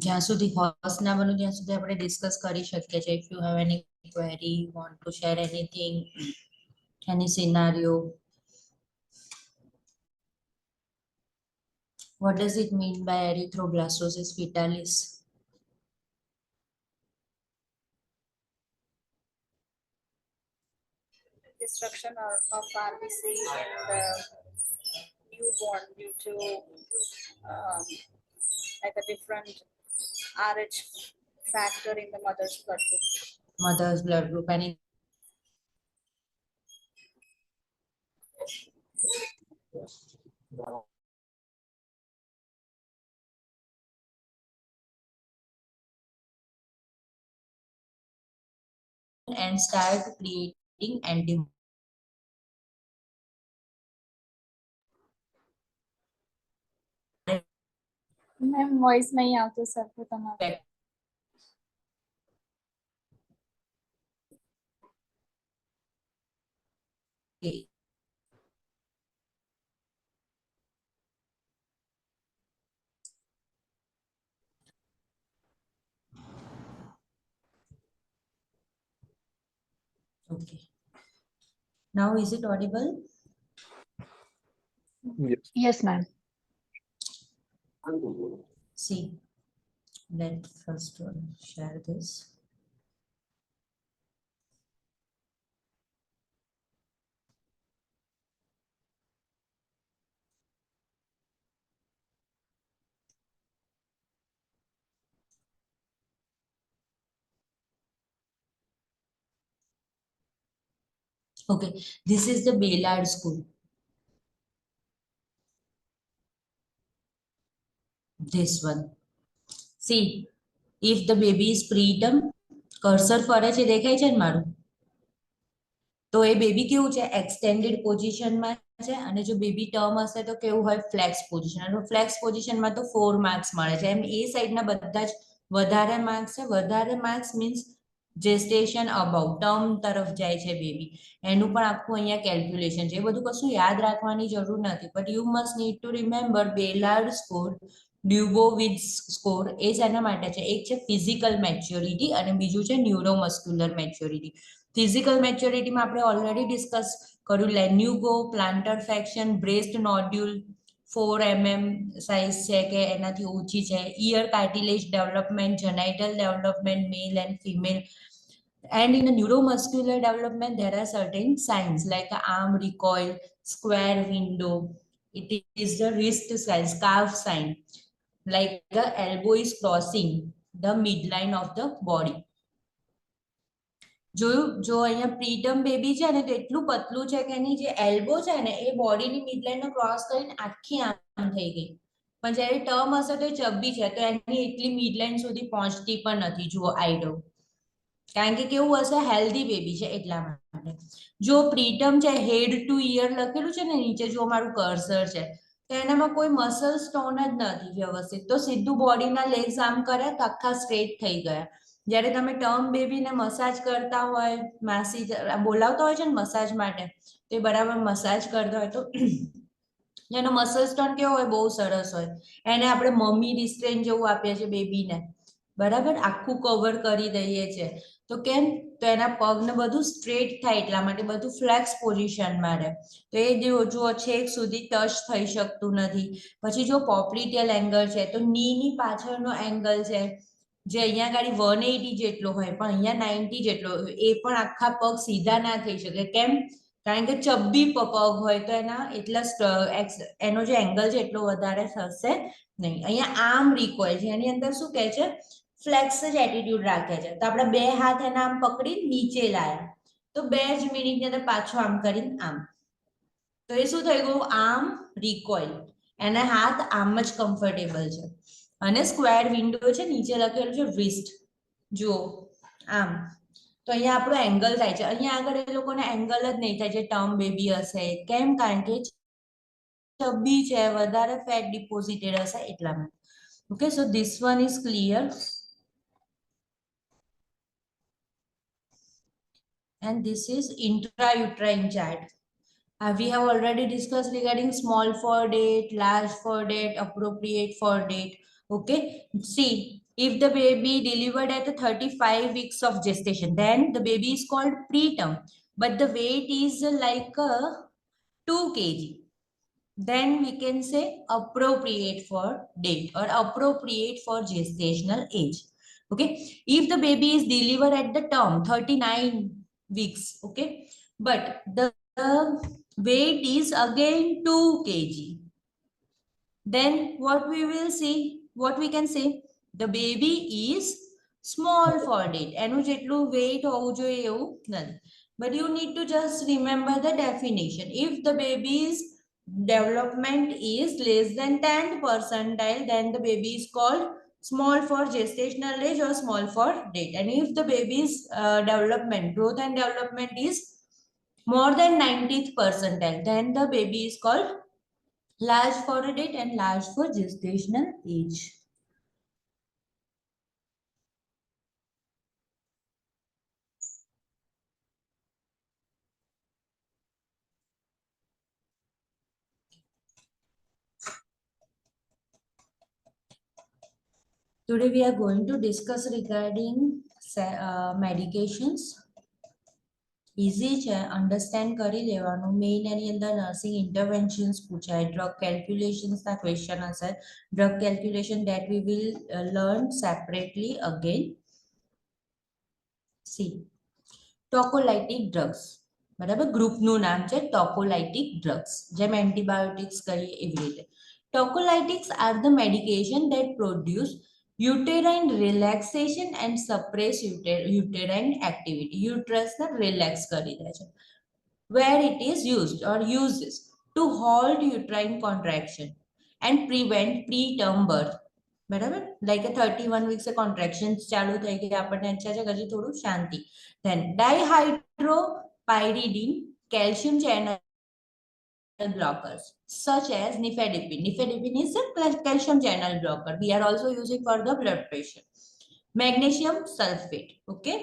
જ્યાં સુધી હોર્સ ના બનું ત્યાં સુધી આપણે ડિસ્કસ કરી શકીએ છીએ. If you have any query, want to share anything, any scenario. What does it mean by erythroblastosis fetalis? Destruction of RBC in the newborn due to like a different RH factor in the mother's blood group. Mother's blood group. And start creating anti. Ma'am voice नहीं आते sir को तुम्हारा. Okay. Now is it audible? Yes. Yes, ma'am. See, let first one share this. Okay, this is the Baylard School. This one. See, if the baby is preterm, cursor ફરે છે દેખાય છે ને મારું? તો એ બેબી કેવું છે? એક્સટેન્ડેડ પોઝિશનમાં છે. અને જો બેબી ટર્મ હશે તો કેવું હોય? Flex position. અને ફ્લેક્સ પોઝિશનમાં તો 4 માર્ક્સ મળે છે. એમ એ સાઈડના બધા જ વધારે માર્ક્સ છે. વધારે માર્ક્સ મીન્સ જેસ્ટેશન અબાઉ, ટર્મ તરફ જાય છે બેબી. એનું પણ આખું અહીંયા કેલ્ક્યુલેશન છે. એ બધું કશું યાદ રાખવાની જરૂર નથી. But you must need to remember Ballard score, Dubowitz score. એ શેના માટે છે? એક છે ફિઝિકલ મેચ્યોરિટી અને બીજું છે ન્યુરોમસ્ક્યુલર મેચ્યોરિટી. ફિઝિકલ મેચ્યોરિટીમાં આપણે ઓલરેડી ડિસ્કસ કર્યું. Lanugo, plantar faction, breast nodule 4 mm size છે કે એનાથી ઓછી છે. Ear cartilage development, genital development, male and female. And in the neuromuscular development, there are certain signs like arm recoil, square window. It is the wrist size, calf sign, like the elbow is crossing the midline of the body. જોયું? જો અહીંયા પ્રીટમ baby છે ને તો એટલું પતલું છે કે એની જે એલ્બો છે ને એ બોડીની મિડલાઇનનો ક્રોસ કરીને આખી આમ થઈ ગઈ. પણ જ્યારે ટર્મ હશે તો એ ચબ્બી છે તો એની એટલી મિડલાઇન સુધી પહોંચતી પણ નથી. જુઓ આઈડો, કારણ કે કેવું હશે? હેલ્ધી બેબી છે એટલા માટે. જો પ્રીટમ છે, હેડ ટુ ઇયર લખેલું છે ને નીચે, જો મારું કર્સર છે તો એનામાં કોઈ મસલ સ્ટોન જ નથી વ્યવસ્થિત. તો સીધું બોડીના લેગ્સ આમ કરે તો આખા સ્ટ્રેટ થઈ ગયા. જ્યારે તમે ટર્મ બેબીને મસાજ કરતા હોય, માસી બોલાવતા હોય છે ને મસાજ માટે, તે બરાબર મસાજ કરતા હોય તો એનો મસલ સ્ટોન કેવો હોય? બહુ સરસ હોય. એને આપણે મમ્મી રિસ્ટ્રેન જેવું આપીએ છીએ બેબીને, બરાબર? આખું કવર કરી દઈએ છીએ. તો કેમ? તો એના પગને બધું સ્ટ્રેટ થાય એટલા માટે, બધું ફ્લેક્સ પોઝિશનમાં રહે. તો એ જુઓ છેક સુધી ટચ થઈ શકતું નથી. પછી જો પોપ્લિટિયલ એંગલ છે તો નીની પાછળનો એંગલ છે જે અહીંયા ગાડી 180 જેટલો હોય પણ અહીંયા 90 જેટલો, એ પણ આખા પગ સીધા ના થઈ શકે. કેમ? કારણ કે ચબ્બી પગ હોય તો એનો જે એંગલ છે એટલો વધારે થશે નહીં. અહીંયા આર્મ રિકોઇલ છે, એની અંદર શું કહે છે? ફ્લેક્સ જ એટીટ્યુડ રાખે છે. તો આપણે બે હાથ એના આમ પકડી નીચે લાયા તો 2 જ મિનિટની અંદર પાછો આમ કરીને આમ, તો એ શું થઈ ગયું? આર્મ રિકોઇલ. એના હાથ આમ જ કમ્ફર્ટેબલ છે. અને સ્ક્વેર વિન્ડો છે, નીચે લખેલું છે રિસ્ટ. જુઓ આમ, તો અહીંયા આપણો એંગલ થાય છે. અહીંયા આગળ એ લોકોને એંગલ જ નહીં થાય જે ટર્મ બેબી હશે. કેમ? કારણ કે ચબ્બી છે, વધારે ફેટ ડિપોઝિટેડ હશે એટલા માટે. Okay, so this one is clear. And this is intrauterine chart. We have already discussed regarding small for date, large for date, appropriate for date. Okay, see, If the baby delivered at 35 weeks of gestation, then the baby is called preterm, but the weight is like 2 kg. Then we can say appropriate for date or appropriate for gestational age. Okay. If the baby is delivered at the term 39 weeks, okay, but the weight is again 2 kg, then what we will see, what we can say, the baby is small for date. એનું જેટલું weight હોવું જોઈએ એવું નથી. But you need to just remember the definition. If the baby's development is less than 10th percentile, then the baby is called small for gestational age or small for date. And if the baby's development, growth and development is more than 90th percentile, then the baby is called large for a date and large for gestational age. Today we are going to discuss regarding medications. Easy છે, understand કરી લેવાનું. Main એની અંદર nursing interventions પૂછાય, drug calculations ના question હશે. Drug calculation that we will learn separately again. See, tocolytic drugs, બરાબર, ગ્રુપનું નામ છે ટોકોલાઇટિક ડ્રગ્સ, જેમ એન્ટીબાયોટિક્સ કરીએ એવી રીતે. Tocolytics are the medication that produce uterine relaxation and suppress uterine activity. યુટ્રસને રિલેક્સ કરી દે છે. Where it is used or uses to halt uterine contraction and prevent preterm birth. બરાબર, like 31 weeks contractions ચાલુ થઈ ગઈ, આપણને ઈચ્છા છે હજી થોડું શાંતિ. Then dihydropyridine calcium channel blockers such as nifedipine. Nifedipine is a calcium channel blocker. We are also using for the blood pressure. Magnesium sulfate. Okay.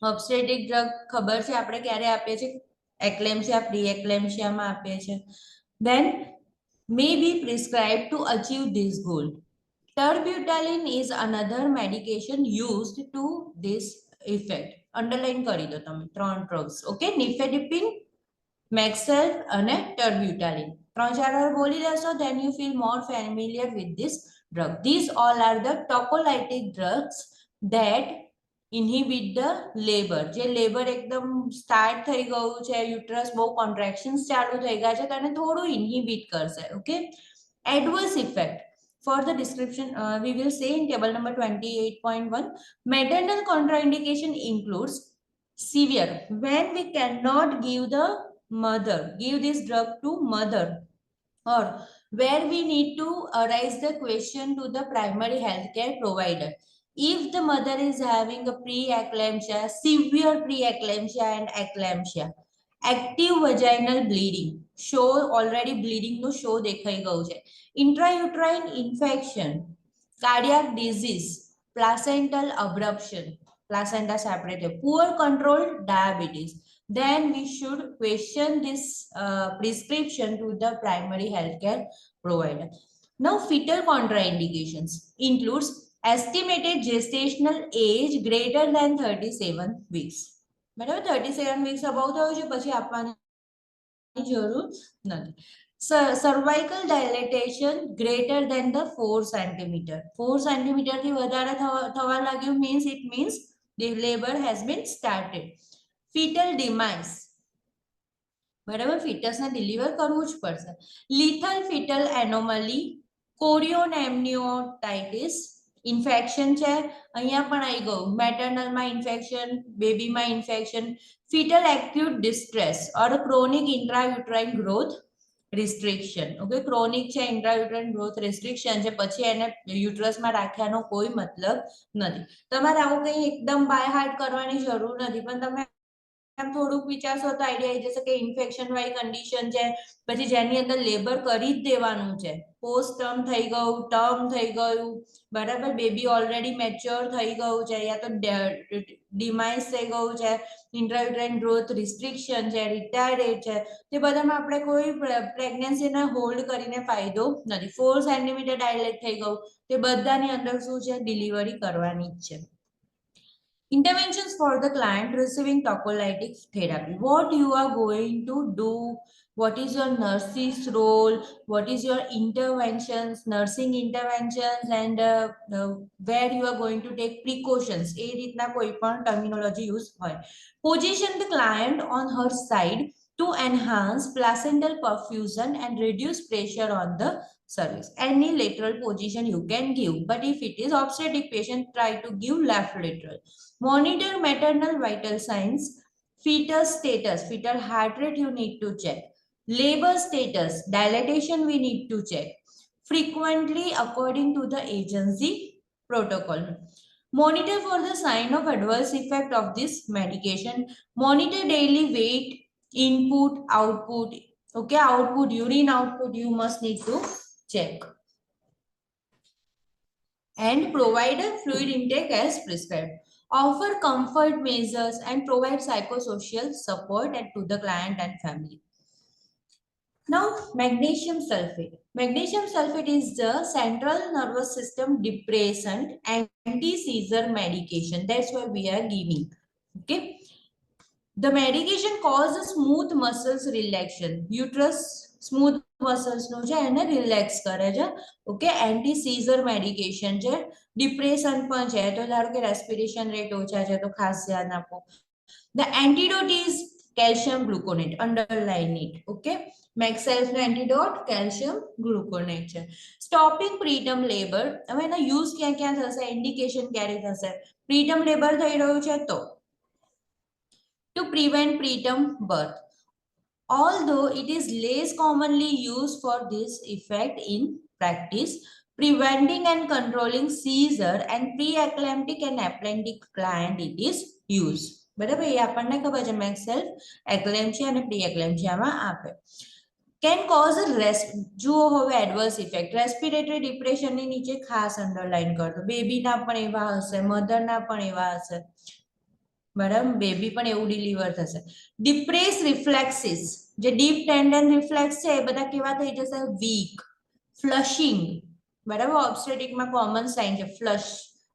Obstetric drug ખબર છે આપણે ક્યારે આપીએ છીએ? એક્લેમ્સિયા, પ્રી એક્લેમ્સિયામાં આપીએ છીએ. Then may be prescribed to achieve this goal. Terbutaline is another medication used to this effect. Underline કરી દો તમે ત્રણ drugs. Okay, nifedipine, Maxelf અને terbutaline. ત્રણ ચાર વાર બોલી લેશો, then you feel more familiar with this drug. These all are the tocolytic drugs that inhibit the labor. જે લેબર એકદમ સ્ટાર્ટ થઈ ગયું છે, યુટ્રસ બહુ કોન્ટ્રેક્શન્સ ચાલુ થઈ ગયા છે, તેને થોડું ઇન્હિબિટ કરશે. Okay. Adverse effect. For the description, we will say in table number 28.1, maternal contraindication includes severe, when we cannot give this drug to mother, or where we need to raise the question to the primary healthcare provider. If the mother is having a preeclampsia, severe preeclampsia and eclampsia, active vaginal bleeding, show already bleeding no show દેખાઈ ગયું છે, intrauterine infection, cardiac disease, placental abruption, placenta separated, poor control, diabetes, then we should question this prescription to the primary healthcare provider. Now, fetal contraindications includes estimated gestational age greater than 37 weeks. બરાબર, 37 weeks above થયું છે પછી આપવાની જરૂર નથી. Cervical dilatation greater than the 4 centimeter. 4 centimeter થી વધારે થવા લાગ્યું means it means the labor has been started. Fetal demise, બરાબર, ફિટસને ડિલિવર કરવું જ પડશે. Lethal fetal anomaly, chorioamnionitis, infection છે, અહીંયા પણ આવી ગયું, મેટર્નલમાં ઇન્ફેક્શન, બેબીમાં infection, fetal acute distress or chronic intrauterine growth restriction. Okay, chronic છે, ઇન્ટ્રાયુટરાઇન ગ્રોથ રિસ્ટ્રિક્શન છે, પછી એને યુટ્રસમાં રાખ્યાનો કોઈ મતલબ નથી. તમારે આવું કંઈ એકદમ બાય હાર્ટ કરવાની જરૂર નથી, પણ તમે થોડુંક વિચારશો તો આઈડિયા આવી જશે કે ઇન્ફેક્શન વાળી કન્ડિશન છે, પછી જેની અંદર લેબર કરી જ દેવાનું છે, પોસ્ટ ટર્મ થઈ ગયું, ટર્મ થઈ ગયું, બરાબર, બેબી ઓલરેડી મેચ્યોર થઈ ગયું છે, યા તો ડિમાઇસ થઈ ગયું છે, ઇન્ટ્રાયુટેરાઇન ગ્રોથ રિસ્ટ્રિક્શન છે, રિટાયર્ડ એજ છે, તે બધામાં આપણે કોઈ પ્રેગ્નન્સીને હોલ્ડ કરીને ફાયદો નથી. 4 સેન્ટીમીટર ડાયલેટ થઈ ગયું, તે બધાની અંદર શું છે, ડિલિવરી કરવાની જ છે. Interventions for the client receiving tocolytic therapy. What you are going to do, what is your nurse's role, what is your interventions, nursing interventions, and where you are going to take precautions. એ રીતના કોઈ પણ terminology use હોય. Position the client on her side to enhance placental perfusion and reduce pressure on the cervix. Any lateral position you can give, but if it is obstetric patient, try to give left lateral. Monitor maternal vital signs, fetal status, fetal heart rate you need to check, labor status, dilatation we need to check frequently according to the agency protocol. Monitor for the sign of adverse effect of this medication. Monitor daily weight, input, output. Okay, output, urine output you must need to check. And provide a fluid intake as prescribed. Offer comfort measures and provide psychosocial support to the client and family. Now, magnesium sulfate. Magnesium sulfate is the central nervous system depressant anti-seizure medication. That's why we are giving. Okay. The medication causes smooth muscles relaxation. Uterus smooth muscles નો છે એને relax કરે છે. Okay, anti seizure medication છે, depression પણ છે. તો ધારો કે રેસ્પિરેશન રેટ ઓછા છે તો ખાસ ધ્યાન આપો. The antidote is calcium gluconate. Underline it. Okay, Maxelf no antidote calcium gluconate છે. Stopping preterm labor. હવે એનો યુઝ ક્યાં ક્યાં થશે, ઇન્ડિકેશન ક્યારે થશે? પ્રીટર્મ લેબર થઈ રહ્યું છે તો to prevent preterm birth. Although it is less commonly used for this effect in practice, preventing and controlling seizure and pre-eclamptic and aplentic client it is used. બરાબર, એ આપણને ખબર છે મેક્સેલ્ફ એક્લેમ્પશિયા અને પ્રી એક્લેમ્પશિયામાં આપે. Can cause a જુઓ હવે adverse effect, respiratory ડિપ્રેશનની નીચે ખાસ અંડરલાઈન કરતો, બેબીના પણ એવા હશે, મધરના પણ એવા હશે. બરાબર, બેબી પણ એવું ડિલિવર થશે. ડિપ્રેસ રિફ્લેક્સિસ, જે ડીપ ટેન્ડન રિફ્લેક્સ છે એ બધા કેવા થઈ જશે, વીક. ફ્લશિંગ, બરાબર, ઓબ્સ્ટેટિકમાં કોમન સાઇન છે ફ્લશ,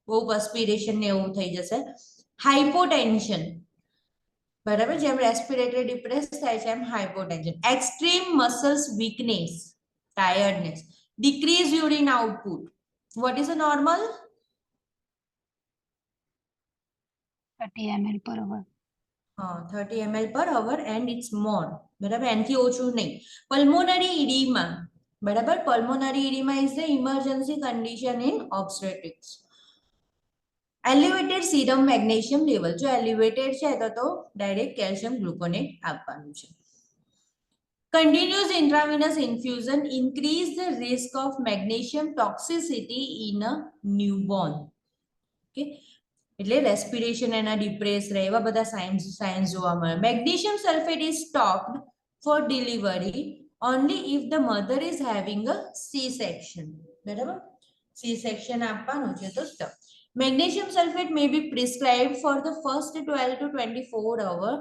બહુ પર્સ્પિરેશન ને એવું થઈ જશે. હાઇપોટેન્શન, બરાબર, જેમ રેસ્પિરેટરી ડિપ્રેસ થાય છે એમ hypotension. Extreme muscles weakness, tiredness. Decrease urine output. What is a normal? 30 ml per hour. 30 ml per hour and it's more. બરાબર, એનથી ઓછું નહીં. પલ્મોનરી ઇડીમા, બરાબર, pulmonary ઇડીમા is the emergency condition in obstetrics. Elevated serum magnesium level, જો elevated છે તો direct calcium ગ્લુકોનેટ આપવાનું છે. Continuous intravenous infusion increase the risk of magnesium toxicity in a newborn. Okay, એટલે રેસ્પિરેશન એના ડિપ્રેસ રહે, એવા બધા સાઇન્સ જોવા મળે. Magnesium sulphate is stopped for delivery only if the mother is having a C-section. બરાબર, C-section આપવાનું છે તો stop. Magnesium sulfate may be prescribed for the first 12 to 24 hours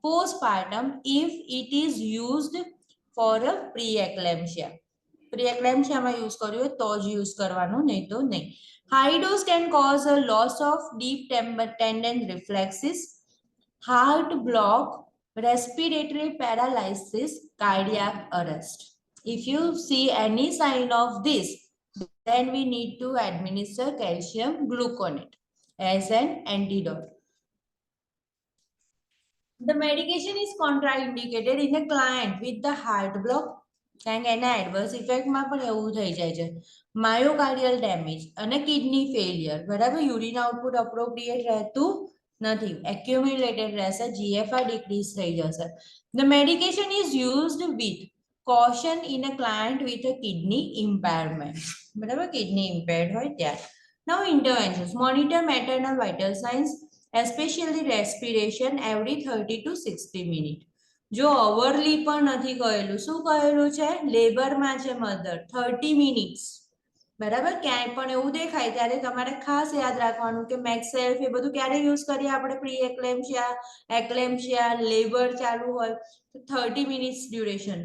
postpartum if it is used for a pre-eclampsia. Pre-eclampsia use करो तो ज use करवानो, नहीं तो नहीं. High dose can cause a loss of deep tendon reflexes, heart block, respiratory paralysis, cardiac arrest. If you see any sign of this, then we need to administer calcium gluconate as an antidote. The medication is contraindicated in a client with the heart block. કારણ કે એના adverse ઇફેક્ટમાં પણ એવું થઈ જાય છે, માયોકાર્ડિયલ damage અને kidney failure. બરાબર, યુરિન આઉટપુટ અપ્રોપ્રિએટ રહેતું નથી, એક્યુમ્યુલેટેડ રહેશે, જીએફઆર ડિક્રીઝ થઈ જશે. The medication is used with caution in a client with a kidney impairment. બરાબર, કિડની ઇમ્પેર્ડ હોય ત્યારે. Now interventions. Monitor maternal vital signs, especially respiration every 30 to 60 minutes. જો અવરલી પણ નથી કહેલું, શું કહેલું છે? લેબરમાં છે મધર, 30 મિનિટ્સ બરાબર, ક્યાંય પણ એવું દેખાય ત્યારે તમારે ખાસ યાદ રાખવાનું કે મેક્સેલ્ફ એ બધું ક્યારે યુઝ કરીએ આપણે, પ્રી એક્લેમ્પશિયા, એક્લેમ્પશિયા, લેબર ચાલુ હોય તો 30 minutes duration.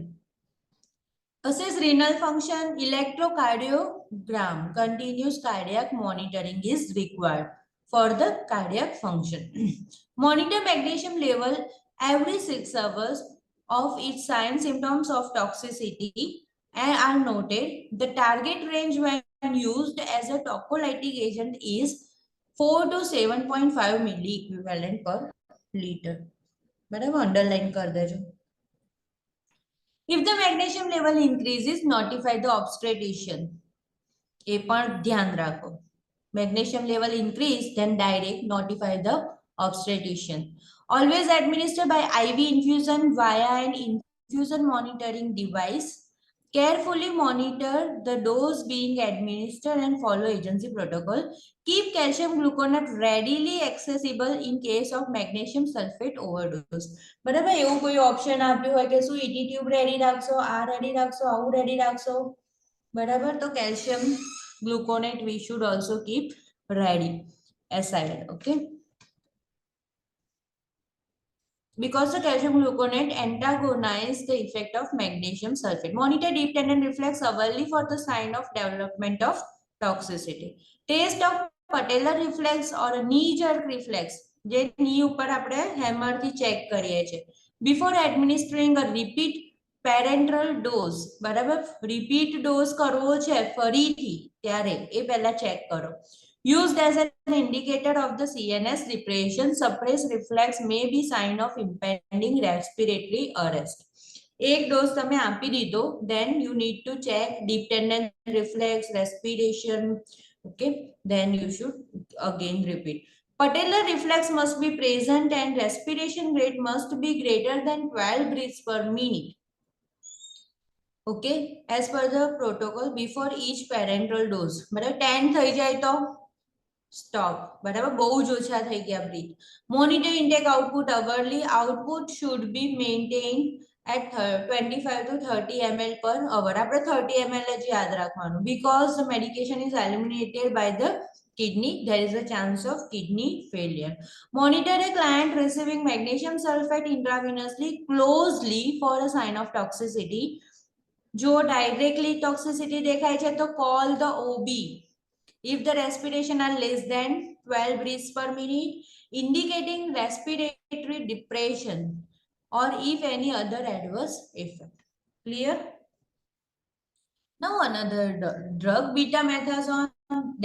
Assess renal function, electrocardiogram, continuous cardiac monitoring is required for the cardiac function. Monitor magnesium level every 6 hours of its signs symptoms of toxicity and are noted. The target range when used as a tocolytic agent is 4 to 7.5 milli equivalent per liter. બરાબર, underline કરી દેજો. If the magnesium level increases, notify the obstetrician. એ પણ ધ્યાન રાખો. Magnesium level increase, then direct notify the obstetrician. Always administer by IV infusion via an infusion monitoring device. Carefully monitor the dose being administered and follow agency protocol. Keep calcium gluconate readily accessible in case of magnesium sulfate overdose. બરાબર, એવું કોઈ option આપ્યું હોય કે શું ET tube ready રાખશો, આ ready રાખશો, આવું રેડી રાખશો, બરાબર, તો calcium gluconate we should also keep ready aside. Okay, because the calcium gluconate antagonize the effect of magnesium sulfate. Monitor deep tendon reflex hourly for the sign of development of toxicity. Test of patellar reflex or knee jerk reflex, જે knee ઉપર આપણે hammer થી check કરીએ છીએ. Before administering a repeat parenteral dose, બરાબર, repeat dose કરવો છે ફરીથી ત્યારે એ પહેલા check કરો. Used as an indicator of the CNS depression, suppressed reflex may be sign of impending respiratory arrest. એક ડોઝ તમે આપી દીધો, then you need to check deep tendon reflex, respiration. Okay, then you should again repeat. Patellar reflex must be present and respiration rate must be greater than 12 breaths per minute. Okay, as per the protocol before each parenteral dose. બરાબર, 10 થઈ જાય તો stop. બરાબર, બહુ જ ઓછા થઈ ગયા breath. Monitor intake output hourly. Output should be maintained at 25 to 30 ml per hour. આપણે 30 ml જ યાદ રાખવાનું, because the medication is eliminated by the kidney, there is a chance of kidney failure. Monitor a client receiving magnesium sulfate intravenously closely for a sign of toxicity. જો directly toxicity દેખાય છે તો call the OB. If the respiration are less than 12 breaths per minute, indicating respiratory depression, or if any other adverse effect. Clear? Now another drug, betamethasone,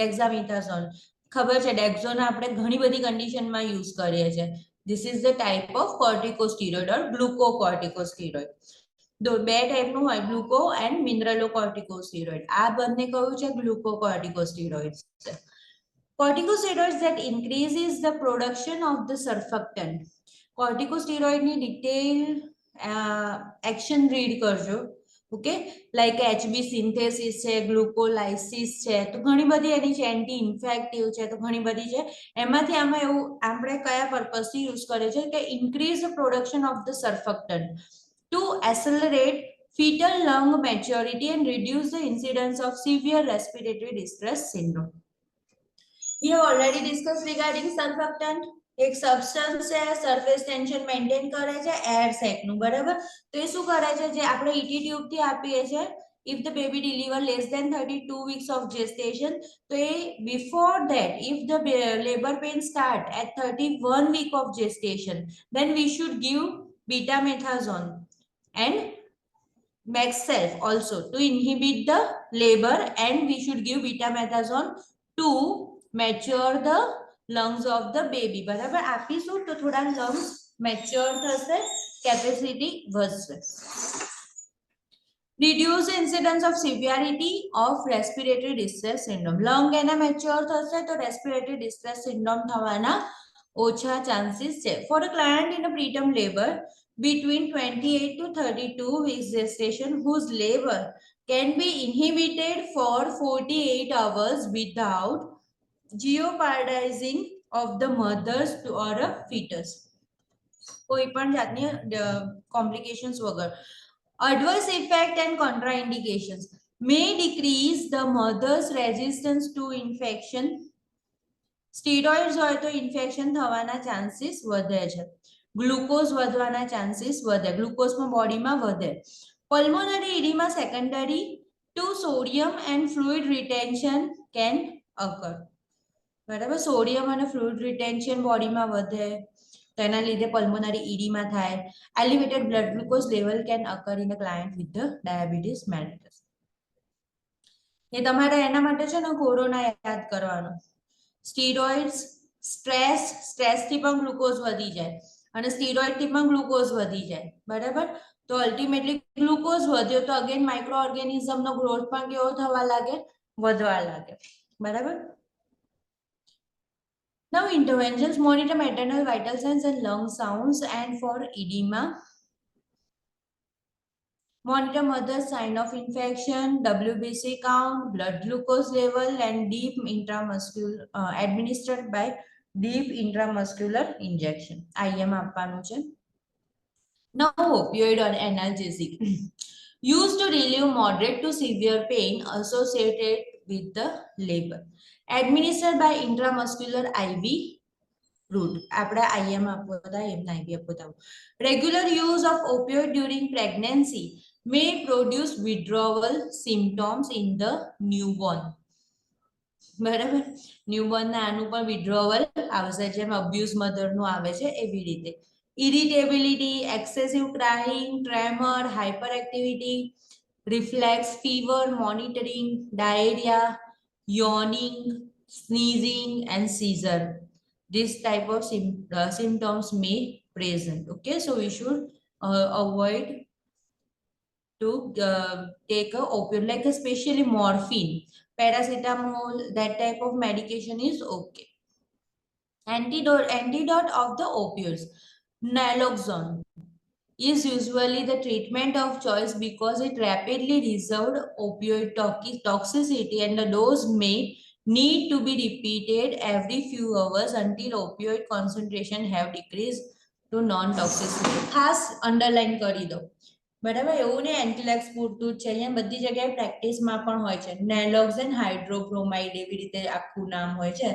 dexamethasone. ખબર છે, ડેક્ઝોન આપણે ઘણી બધી કન્ડિશનમાં યુઝ કરીએ છીએ. This is the type of corticosteroid or glucocorticosteroid. બે ટાઈપનું હોય, ગ્લુકો એન્ડ મિનરલોકોર્ટિકોસ્ટેરોઇડ. આ બંને કયું છે? ગ્લુકોકોર્ટિકોસ્ટેરોઇડ્સ છે. Corticosteroids that increases the production of the surfactant. Corticosteroid ની ડિટેલ એક્શન રીડ કરજો. ઓકે, લાઈક HB સિન્થેસિસ છે, ગ્લુકોલાઇસિસ છે, તો ઘણી બધી એની છે, એન્ટી ઇન્ફેક્ટિવ છે, તો ઘણી બધી છે. એમાંથી આમાં એવું આપણે કયા પર્પસથી યુઝ કરે છે કે increase the production of the surfactant to accelerate fetal lung maturity and reduce the incidence of severe respiratory distress syndrome. We have already discussed regarding surfactant. એક સબસ્ટન્સ છે, સરફેસ ટેન્શન મેન્ટેન કરે છે air સેક નું, બરાબર, તો એ શું કરે છે, જે આપણે ET ટ્યુબ થી આપીએ છીએ. If the baby deliver less than 32 weeks of gestation, so before that, if the labor pain start at 31 week of gestation, then we should give betamethasone and Maxself also to inhibit the labor, and we should give betamethasone to mature the lungs of the baby. બરાબર, આપીશું તો થોડા lungs mature થશે, capacity વધશે. Reduce the incidence of severity of respiratory distress syndrome. Lung એના mature થશે તો respiratory distress syndrome થવાના ઓછા chances છે. For a client in a preterm labor between 28 to 32 weeks gestation whose labor can be inhibited for 48 hours without jeopardizing of the mothers or a fetus. કોઈ પણ જાતની complications વગર. Adverse effect and contraindications. may decrease the mother's resistance to infection. Steroids હોય તો infection થવાના chances વધે છે. Glucose વધવાના ચાન્સીસ વધે, ગ્લુકોઝમાં બોડીમાં વધે. Pulmonary oedema secondary to sodium and fluid retention can occur. બરાબર, સોડિયમ અને ફ્લુઇડ રિટેન્શન બોડીમાં વધે તો એના લીધે પલ્મોનરી ઇડીમા થાય. Elevated blood glucose level can occur in a client with the diabetes mellitus. એ તમારે એના માટે છે ને કોરોના યાદ કરવાનું. સ્ટીરોઇડ્સ, સ્ટ્રેસથી પણ ગ્લુકોઝ વધી જાય અને સ્ટીરોઇડથી પણ ગ્લુકોઝ વધી જાય. બરાબર, તો અલ્ટિમેટલી ગ્લુકોઝ વધ્યો તો અગેન માઇક્રો ઓર્ગેનિઝમનો ગ્રોથ પણ કેવો થવા લાગે? વધવા લાગે. બરાબર. Now interventions: monitor maternal vital signs and lung sounds, and for edema monitor mother's sign of infection, WBC count, blood glucose level, and deep intramuscular administered by deep intramuscular injection. IM આપવાનું છે. Now opioid or analgesic used to relieve moderate to severe pain associated with the labor, administered by intramuscular IV route. આપણે IM આપવો હતા, એમને IV આપવો હતા. Regular use of opioid during pregnancy may produce withdrawal symptoms in the newborn. બરાબર, newborn ના આનું પણ withdrawal આવશે, જેમ અબ્યુઝ મધર નું આવે છે એવી રીતે. Irritability, excessive crying, tremor, hyper activity, reflex, fever, monitoring, diarrhoea, yawning, sneezing, and seizure. This type of symptoms may present. Okay, so we should avoid to take a opioid, like especially morphine, paracetamol, that type of medication is okay. Antidote of the opioids: naloxone is usually the treatment of choice because it rapidly resolved opioid toxicity, and the dose may need to be repeated every few hours until opioid concentration have decreased to non-toxicity. ખાસ underline કરી દો. બરાબર, એવું ને એન્ટિલેક્સ પૂરતું જ છે, અહીંયા બધી જગ્યાએ પ્રેક્ટિસમાં પણ હોય છે. નેલોક્ઝેન હાઇડ્રોબ્રોમાઇડ એવી રીતે આખું નામ હોય છે.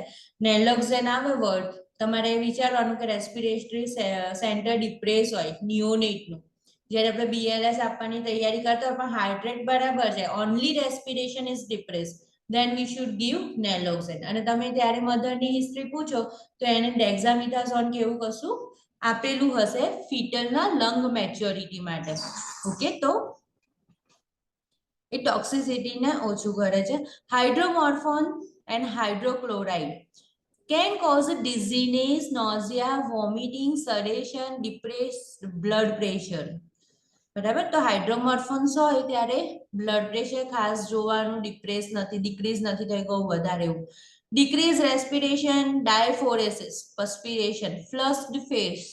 નેલોક્ઝેન આવે વર્ડ, તમારે વિચારવાનું કે રેસ્પિરેટરી સેન્ટર ડિપ્રેસ હોય નિયોનેટનું, જ્યારે આપણે BLS આપવાની તૈયારી કરતા હોય પણ હાર્ટ રેટ બરાબર છે, only respiration is depress, then we should give naloxone. અને તમે ત્યારે મધરની હિસ્ટ્રી પૂછો તો એને ડેક્ઝામિથાસોન કે એવું કશું આપેલું હશે ફીટલના લંગ મેચ્યોરિટી માટે. ઓકે, તો એ ટોક્સિસિટીને ઓછું કરે છે. Hydromorphone and hydrochloride can cause dizziness, nausea, vomiting, sedation, depressed blood pressure. બરાબર, તો હાઇડ્રોમોર્ફોન્સ હોય ત્યારે બ્લડ પ્રેશર ખાસ જોવાનું, ડિક્રીઝ નથી થઈ ગયું વધારે એવું. Decrease respiration, diaphoresis, perspiration, flushed face,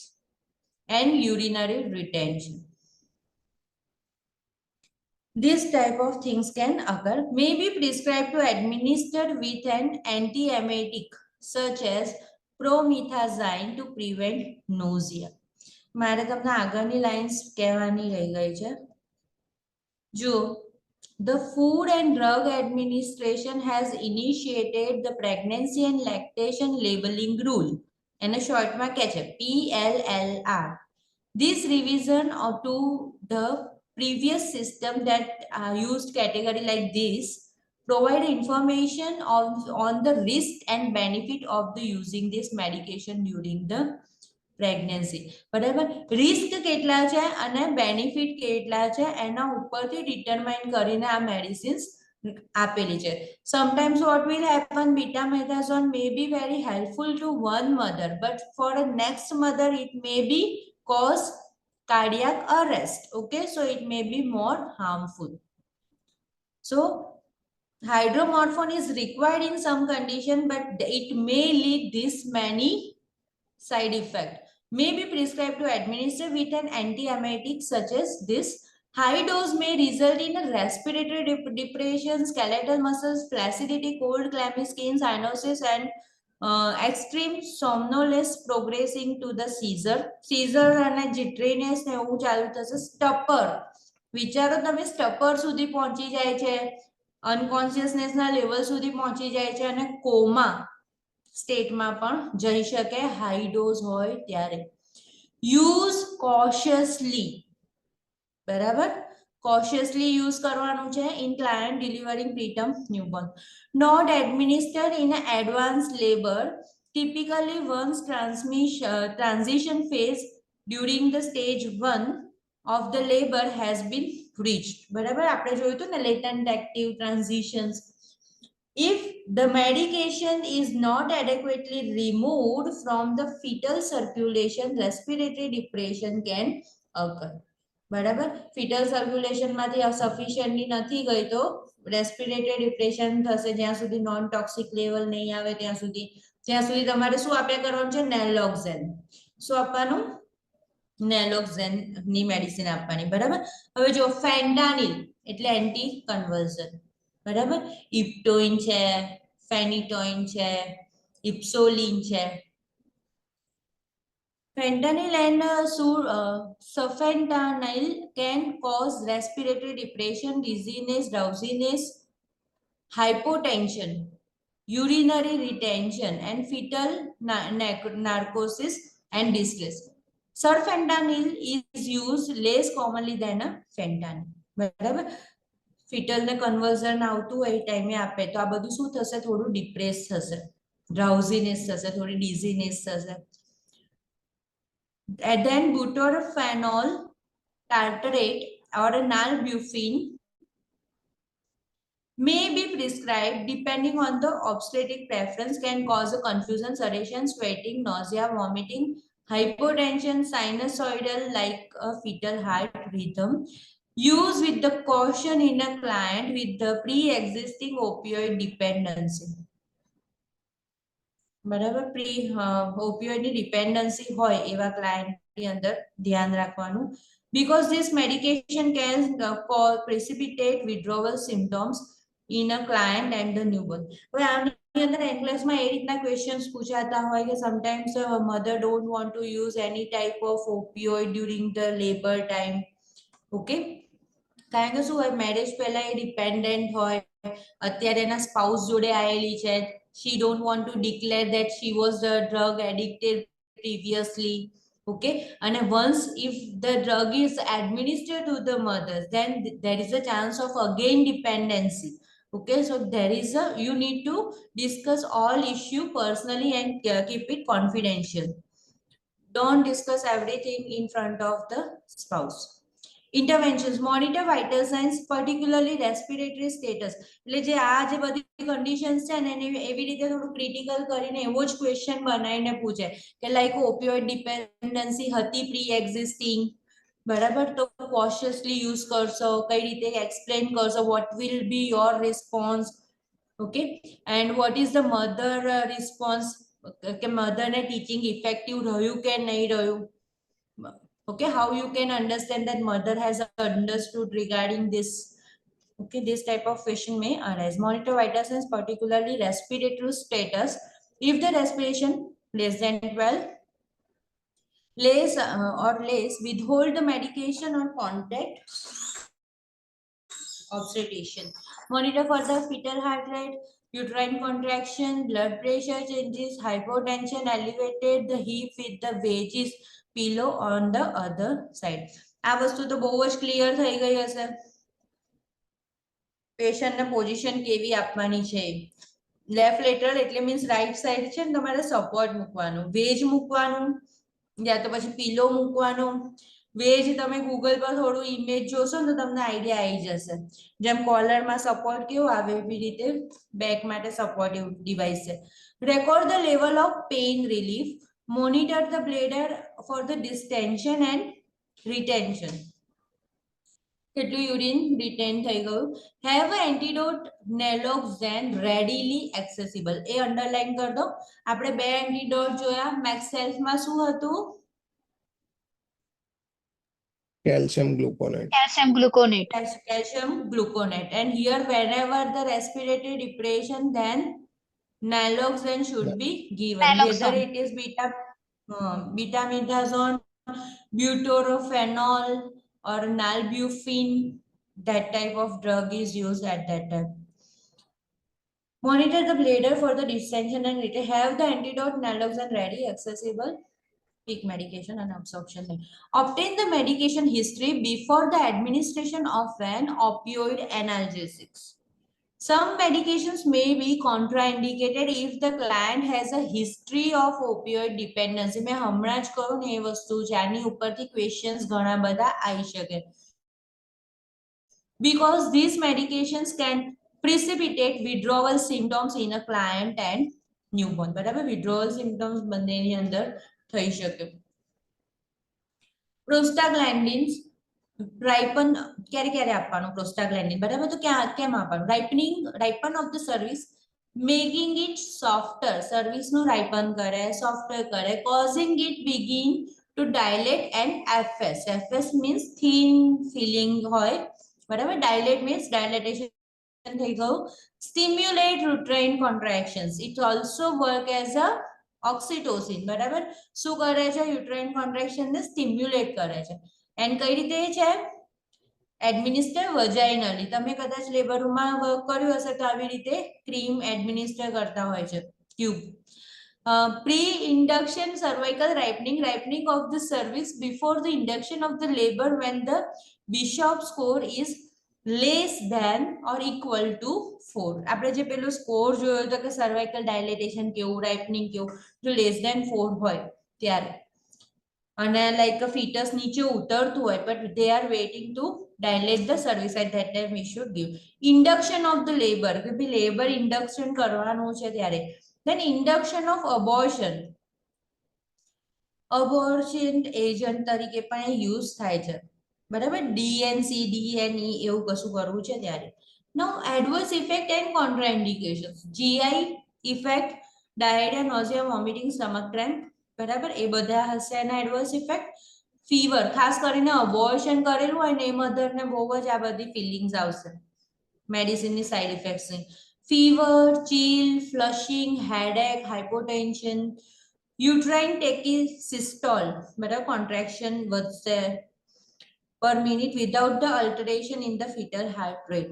and urinary retention. This type of things can occur, may be prescribed to administered with an antiemetic such as promethazine to prevent nausea. મારે તમને આગળની લાઇન્સ કહેવાની રહી ગઈ છે. જો the Food and Drug Administration has initiated the pregnancy and lactation labeling rule, એને શોર્ટમાં કહે છે PLLR. This revision to the previous system that used category like this provide information on the risk and benefit of the using this medication during the pregnancy. બરાબર, risk કેટલા છે અને benefit કેટલા છે એના ઉપરથી ડિટરમાઇન કરીને આ મેડિસિન્સ આપેલી છે. Sometimes what will happen, betamethasone may be very helpful to one mother, but for a next mother it may be cause cardiac arrest. Okay, so it may be more harmful. So hydromorphone is required in some condition, but it may lead this many side effect. May be prescribed to administer with an antiemetic such as this. High dose may result in a respiratory depression, skeletal muscles, flaccidity, cold, clammy skin, cyanosis, and extreme somnolence progressing to the seizure and jitteriness ને એવું ચાલુ થશે. Stupor, વિચારો તમે સ્ટપર સુધી પહોંચી જાય છે, અનકોન્શિયસનેસ ના લેવલ સુધી પહોંચી જાય છે અને કોમા સ્ટેટમાં પણ જઈ શકે હાઈ ડોઝ હોય ત્યારે. યુઝ કોશિયસલી, બરાબર, કોશિયસલી યુઝ કરવાનું છે in client delivering preterm newborn. Not administered in advance labour, typically once transition phase during the stage 1 of the labor has been reached. બરાબર, આપણે જોયું હતું ને latent active transitions. If the medication is not adequately removed from the fetal circulation, respiratory depression can occur. બરાબર, foetal circulation માંથી સફિશિયન્ટલી નથી ગઈ તો રેસ્પિરેટરી ડિપ્રેશન થશે, જ્યાં સુધી નોન ટોક્સિક લેવલ નહીં આવે ત્યાં સુધી તમારે શું આપ્યા કરવાનું છે? નેલોક્ઝેન. શું આપવાનું? નેલોક્ઝેન ની મેડિસિન આપવાની. બરાબર, હવે જો ફેન્ટાનિલ એટલે એન્ટી કન્વર્ઝન. બરાબર, ઇપ્ટોઇન છે, ફેનિટોઇન છે, ઇપ્સોલિન છે. Fentanyl and sulfentanyl can cause respiratory depression, dizziness, drowsiness, hypotension, urinary retention, and fetal narcosis and distress. Sulfentanyl is used less commonly than a fentanyl. બરાબર, ફિટલ ને કન્વર્ઝન આવતું હોય એ ટાઈમે આપે તો આ બધું શું થશે? થોડું ડિપ્રેસ થશે, ડ્રાઉઝીનેસ થશે, થોડી ડિઝીનેસ થશે. And then butorphanol tartrate or nalbuphine may be prescribed depending on the obstetric preference, can cause a confusion, sedation, sweating, nausea, vomiting, hypotension, sinusoidal like a fetal heart rhythm. Use with the caution in a client with the pre-existing opioid dependency. બરાબર, ઓપિયોઇડની dependency હોય એવા ક્લાયન્ટની અંદર ધ્યાન રાખવાનું. because this medication can precipitate withdrawal symptoms in a client and the newborn. હવે આની અંદર એન્ક્લેસમાં એ રીતના ક્વેશ્ચન્સ પૂછાતા હોય કે sometimes mother don't want to use any type of opioid during the labour time. Okay, કારણ કે શું હોય, મેરેજ પહેલા એ ડિપેન્ડન્ટ હોય, અત્યારે એના સ્પાઉસ જોડે આવેલી છે. She don't want to declare that she was drug addicted previously. Okay, and once if the drug is administered to the mothers, then there is a chance of again dependency. Okay, so there is a, you need to discuss all issue personally and keep it confidential. Don't discuss everything in front of the spouse. Interventions: monitor vital signs, particularly respiratory status. એટલે જે આ જે બધી conditions છે ને એને એવી રીતે થોડું ક્રિટિકલ કરીને એવો જ ક્વેશ્ચન બનાવીને પૂછે કે લાઈક ઓપિયોઇડ ડિપેન્ડન્સી હતી પ્રી એક્ઝિસ્ટિંગ, બરાબર, તો કોશિયસલી યુઝ કરશો, કઈ રીતે એક્સપ્લેન કરશો, what will be your response. Okay, and what is the mother response, કે મધરને ટીચિંગ ઇફેક્ટિવ રહ્યું કે નહીં રહ્યું. Okay, how you can understand that mother has understood regarding this. Okay, this type of question may arise. Monitor vital signs, particularly respiratory status. If the respiration less than 12 or less, withhold the medication or contact obstetrician. Monitor for the fetal heart rate, uterine contraction, blood pressure changes, hypotension elevated, the hip with the wedges pillow on the other side. આ વસ્તુ તો બહુ જ clear થઈ ગઈ હશે. પેશન્ટને position કેવી આપવાની છે? લેફ્ટ લેટરલ એટલે મીન્સ રાઈટ સાઈડ છે ને તમારે સપોર્ટ મૂકવાનું, વેજ મૂકવાનું, યા તો પછી પીલો મૂકવાનો. વેજ તમે ગૂગલ પર થોડું ઇમેજ જોશો ને તો તમને આઈડિયા આવી જશે. જેમ કોલરમાં સપોર્ટ કેવો આવે એવી રીતે બેક માટે સપોર્ટિવ ડિવાઇસ છે. Record the level of pain relief. Monitor the bladder for the distension and retention. કેટલું યુરિન રિટેન થઈ ગયું. Have an antidote naloxone readily accessible. A underline કરી દો. આપણે બે એન્ટીડોટ જોયા. મેક્સ સેલ્ફમાં શું હતું? Calcium gluconate. Calcium gluconate. Calcium gluconate. And here whenever the respiratory depression, then naloxone should be given. Naloxone. Whether it is betamethasone, butorphanol or nalbuphine, that type of drug is used at that time. Monitor the bladder for the distension and retain. Have the antidote naloxone ready, accessible. Pick medication and absorption. Obtain the medication history before the administration of an opioid analgesics. Some medications may be contraindicated if the client has a history of opioid dependency. मैं हमણા ज कहूं ने એ વસ્તુ જાની ઉપરથી questions ઘણા બધા આવી શકે. Because these medications can precipitate withdrawal symptoms in a client and newborn. બરાબર, withdrawal symptoms બંનેની અંદર થઈ શકે. Prostaglandins ripen ક્યારે ક્યારે આપવાનું પ્રોસ્ટાગ્લેન્ડિન, બરાબર? તો કેમ આપવાનું? ripen of the service, making it softer, service નું ripen કરે, softer કરે, causing it begin to dilate and fs means thin feeling હોય, બરાબર? dilate means dilatation થઈ ગયું. stimulate uterine contractions, it also work as a oxytocin, બરાબર? શું કરે છે? uterine contraction ને stimulate કરે છે. એન્ડ કઈ રીતે છે? એડમિનિસ્ટર વજાઇનલી. તમે કદાચ લેબર રૂમમાં વર્ક કર્યું હશે તો આવી રીતે ક્રીમ એડમિનિસ્ટર કરતા હોય છે, tube. Pre induction cervical ripening of the cervix before the induction of the labor when the Bishop score is less than or equal to 4. આપણે જે પેલું સ્કોર જોયો હતો કે સર્વાઇકલ ડાયલેટેશન કેવું, રાઇપનિંગ કેવું, જો લેસ ધેન 4 હોય ત્યારે. અને લાઈક ફીટસ નીચે ઉતરતું હોય, but they are waiting to dilate the cervix, at that time we should give. Induction of the labor, કે ભઈ labor induction કરવાનું છે ત્યારે. Then induction of abortion agent તરીકે પણ યુઝ થાય છે, બરાબર? DNC DNE એવું કશું કરવું છે ત્યારે. Now adverse effect and contraindications. GI effect, diarrhea, nausea, vomiting, stomach cramp, બરાબર? એ બધા હશે એના એડવર્સ ઇફેક્ટ. ફીવર, ખાસ કરીને અબોર્શન કરેલું હોય ને એ મધરને બહુ જ આ બધી ફિલિંગ્સ આવશે મેડિસિનની સાઇડ ઇફેક્ટ્સની. ફીવર, ચીલ, ફ્લશિંગ, હેડેક, હાઇપોટેન્શન, યુટ્રાઇન ટેકિસિસ્ટોલ, બરાબર? કોન્ટ્રેક્શન વધશે per minute without the alteration in the fetal heart rate.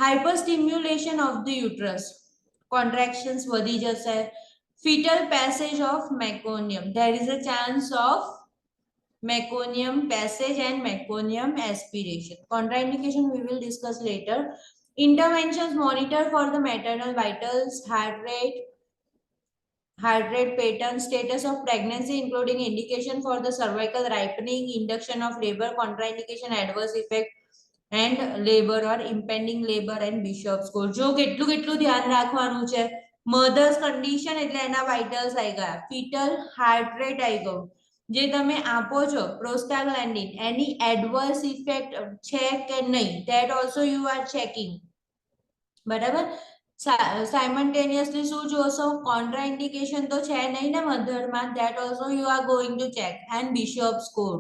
Hyperstimulation of the uterus, contractions વધી જશે. Fetal passage of meconium, there is a chance of meconium passage and meconium aspiration. Contraindication we will discuss later. Interventions, monitor for the maternal vitals, heart rate pattern, status of pregnancy including indication for the cervical ripening, induction of labor, contraindication, adverse effect and labor or impending labor and Bishop score. જો કેટલું ધ્યાન રાખવાનું છે. Mothers condition એટલે એના vitals આવી ગયા, ફીટલ heart rate આવી ગયું. જે તમે આપો છો પ્રોસ્ટાગ્લેન્ડિન, એની એડવર્સ ઇફેક્ટ છે કે નહીં, that also you are checking, બરાબર? સાયમલ્ટેનિયસલી શું જોશો? કોન્ટ્રાઇન્ડિકેશન તો છે નહીં ને મધરમાં, that also you are going to check. And Bishop score,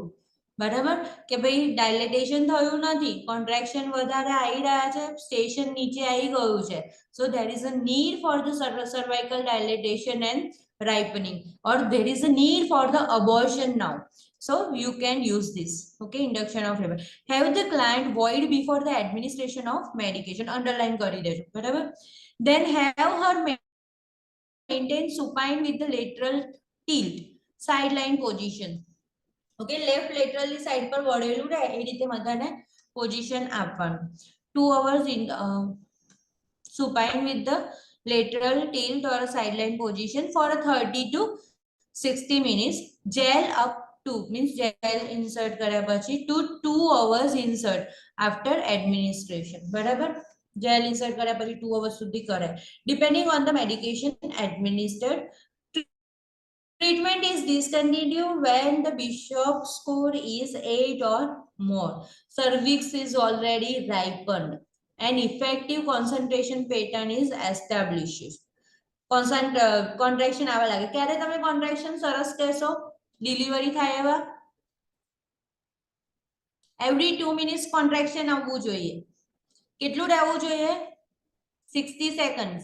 બરાબર? કે ભાઈ ડાયલેટેશન થયું નથી, કોન્ટ્રેક્શન વધારે આવી રહ્યા છે, સ્ટેશન નીચે આવી ગયું છે. So there is a need for the cervical dilatation and ripening, or there is a need for the abortion now. So you can use this. Okay, induction of labor. Have the client void before the administration of medication. Underline કરી દેજો, બરાબર? Then have her maintain supine with the lateral tilt, sideline position. Okay, left laterally side પર વળેલું રહે એ રીતે મધાને position આપવાનું. 2 hours in supine with the lateral tilt or a sideline position for a 30 to 60 minutes. Gel up to means gel insert કર્યા પછી to 2 hours insert after administration, બરાબર? gel insert કર્યા પછી 2 hours સુધી કરે, depending on the medication administered. Treatment is discontinued when the Bishop score is 8 or more. Cervix is already ripened. An effective concentration pattern is established. Contraction આવા લાગે. ક્યારે તમે contraction સરસ કહેશો? ડિલિવરી થાય એવા? Every 2 minutes contraction આવવું જોઈએ. કેટલું રહેવું જોઈએ? 60 seconds.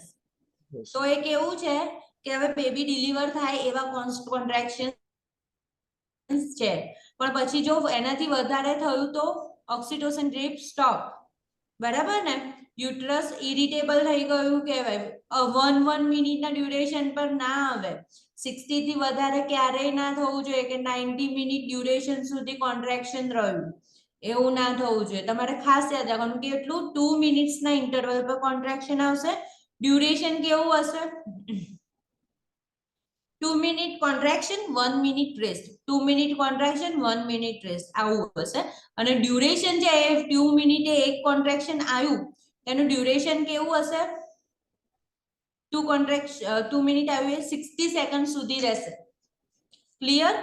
તો એ કેવું છે કે હવે બેબી ડિલિવર થાય એવા કોન્ટ્રેક્શન છે, પણ પછી જો એનાથી વધારે થયું તો ઓક્સિટોસિન ડ્રીપ સ્ટોપ. બરાબર ને? યુટ્રસ ઇરિટેબલ થઈ ગયું કહેવાય. 1 મિનિટના ડ્યુરેશન પર ના આવે. 60 થી વધારે ક્યારેય ના થવું જોઈએ કે 90 મિનિટ ડ્યુરેશન સુધી કોન્ટ્રેક્શન રહ્યું. એવું ના થવું જોઈએ. તમારે ખાસ યાદ રાખવાનું કે એટલું 2 મિનિટ્સના ઇન્ટરવલ પર કોન્ટ્રેક્શન આવશે. ડ્યુરેશન કેવું હશે? 2 minute contraction 1 minute rest, 2 minute contraction 1 minute rest, આવું હશે. અને ડ્યુરેશન છે એ 2 મિનિટે એક કોન્ટ્રેક્શન આવ્યું તેનું ડ્યુરેશન કેવું હશે? 2 મિનિટ આવ્યું એ 60 સેકન્ડ સુધી રહેશે. Clear?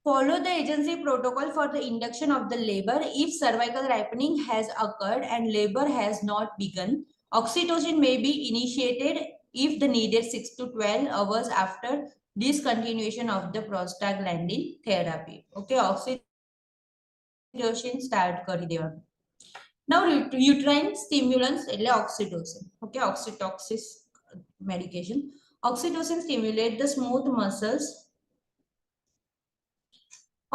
Follow the agency protocol for the induction of the labor. If cervical ripening has occurred and labor has not begun, oxytocin may be initiated if the needed 6 to 12 hours after discontinuation of the prostaglandin therapy. Okay, oxytocin start કરી દેવાનું. Now uterine stimulants એટલે oxytocin. Okay, oxytocin medication. Oxytocin stimulate the smooth muscles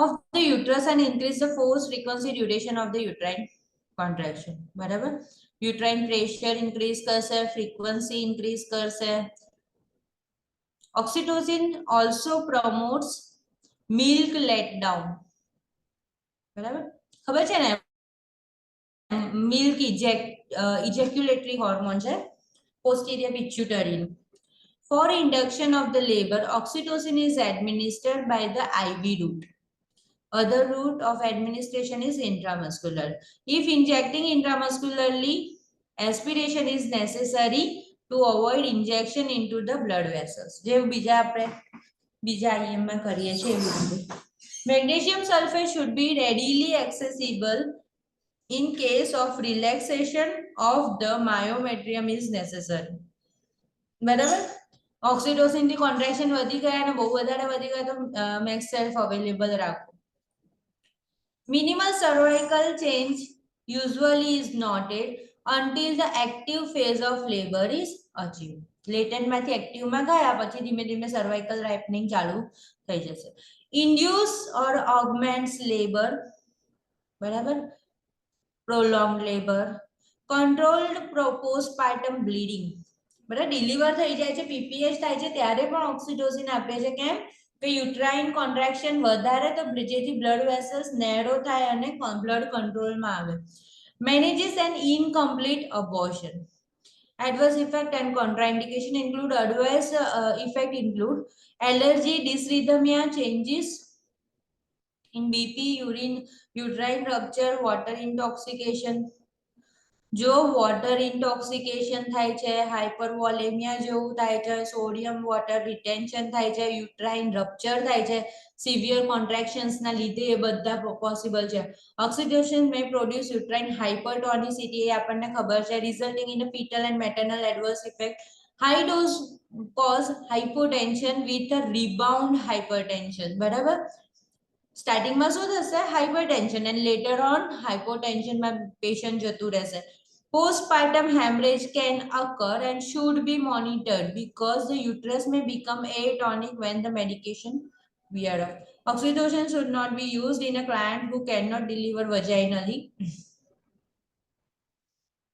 of the uterus and increase the force, frequency, duration of the uterine contraction. બરાબર? Uterine pressure increase કરશે, frequency increase કરશે. Oxytocin also promotes milk letdown. બરાબર? ખબર છે ને? Milk ejaculatory hormone છે, posterior pituitary. For induction of the labor, oxytocin is administered by the IV route. Other route of administration is intramuscular. If injecting intramuscularly, aspiration is necessary to avoid injection into the blood vessels. જે બીજા આપણે બીજા IM માં કરીએ છીએ એવી રીતે. Magnesium sulfate should be readily accessible in case of relaxation of the myometrium is necessary. બરાબર? ઓક્સિટોસિન થી કોન્ટ્રેક્શન વધી ગયા અને બહુ વધારે વધી ગયા તો મેક્સ સેલ્ફ અવેલેબલ રાખો. Minimal cervical change usually is noted until the active phase of labor is achieved. Latent માંથી active માં ગયા પછી ધીમે ધીમે cervical ripening ચાલુ થઈ જશે. Induce or augments labor. બરાબર? Prolonged labor. Controlled postpartum bleeding. બરાબર? ડિલિવર થઈ જાય છે, PPH થાય છે ત્યારે પણ ઓક્સિટોસિન આપે છે. કેમ? કે યુટ્રાઇન કોન્ટ્રાક્શન વધારે તો જેથી બ્લડ વેસલ્સ નેરો થાય અને બ્લડ કંટ્રોલમાં આવે. Manages an incomplete abortion. Adverse effect and contraindication include adverse effect include allergy, dysrhythmia, changes in BP, uterine rupture, water intoxication. જો વોટર ઇન્ટોક્સિકેશન થાય છે, હાઇપરવોલેમિયા જેવું થાય છે, સોડિયમ વોટર રિટેન્શન થાય છે, યુટ્રાઇન રપ્ચર થાય છે, સિવિયર કોન્ટ્રેક્શન્સના લીધે એ બધા પોસિબલ છે. Oxytocin may produce uterine hypertonicity, એ આપણને ખબર છે, resulting in fetal and maternal adverse effect. High dose cause hypotension with rebound hypertension. બરાબર? સ્ટાર્ટિંગમાં શું થશે? હાઇપરટેન્શન એન્ડ લેટર ઓન હાઇપોટેન્શનમાં પેશન્ટ જતું રહેશે. Postpartum hemorrhage can occur and should be monitored because the uterus may become atonic when the medication wear off. Oxytocin should not be used in a client who cannot deliver vaginally.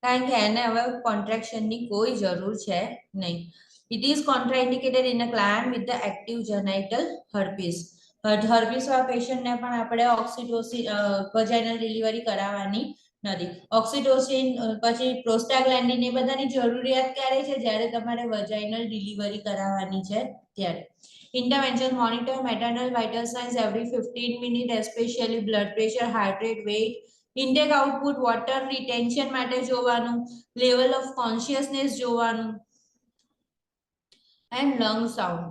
કારણ કે એને હવે કોન્ટ્રેક્શનની કોઈ જરૂર છે નહીં. It is contraindicated in a client with the active genital herpes. Herpes વાળા પેશન્ટને પણ આપણે ઓક્સિટોસિન વજાઇનલ ડિલિવરી કરાવવાની નથી. ઓક્સિટોસિન પછી પ્રોસ્ટાગ્લેન્ડિન એ બધાની જરૂરિયાત ક્યારે છે? જ્યારે તમારે વજાઇનલ ડિલિવરી કરાવવાની છે ત્યારે. Intervention monitor maternal vital signs every 15 minute, especially blood pressure, heart rate, weight, intake output, water retention માટે જોવાનું, લેવલ ઓફ કોન્શિયસનેસ જોવાનું, એન્ડ લંગ સાઉન્ડ.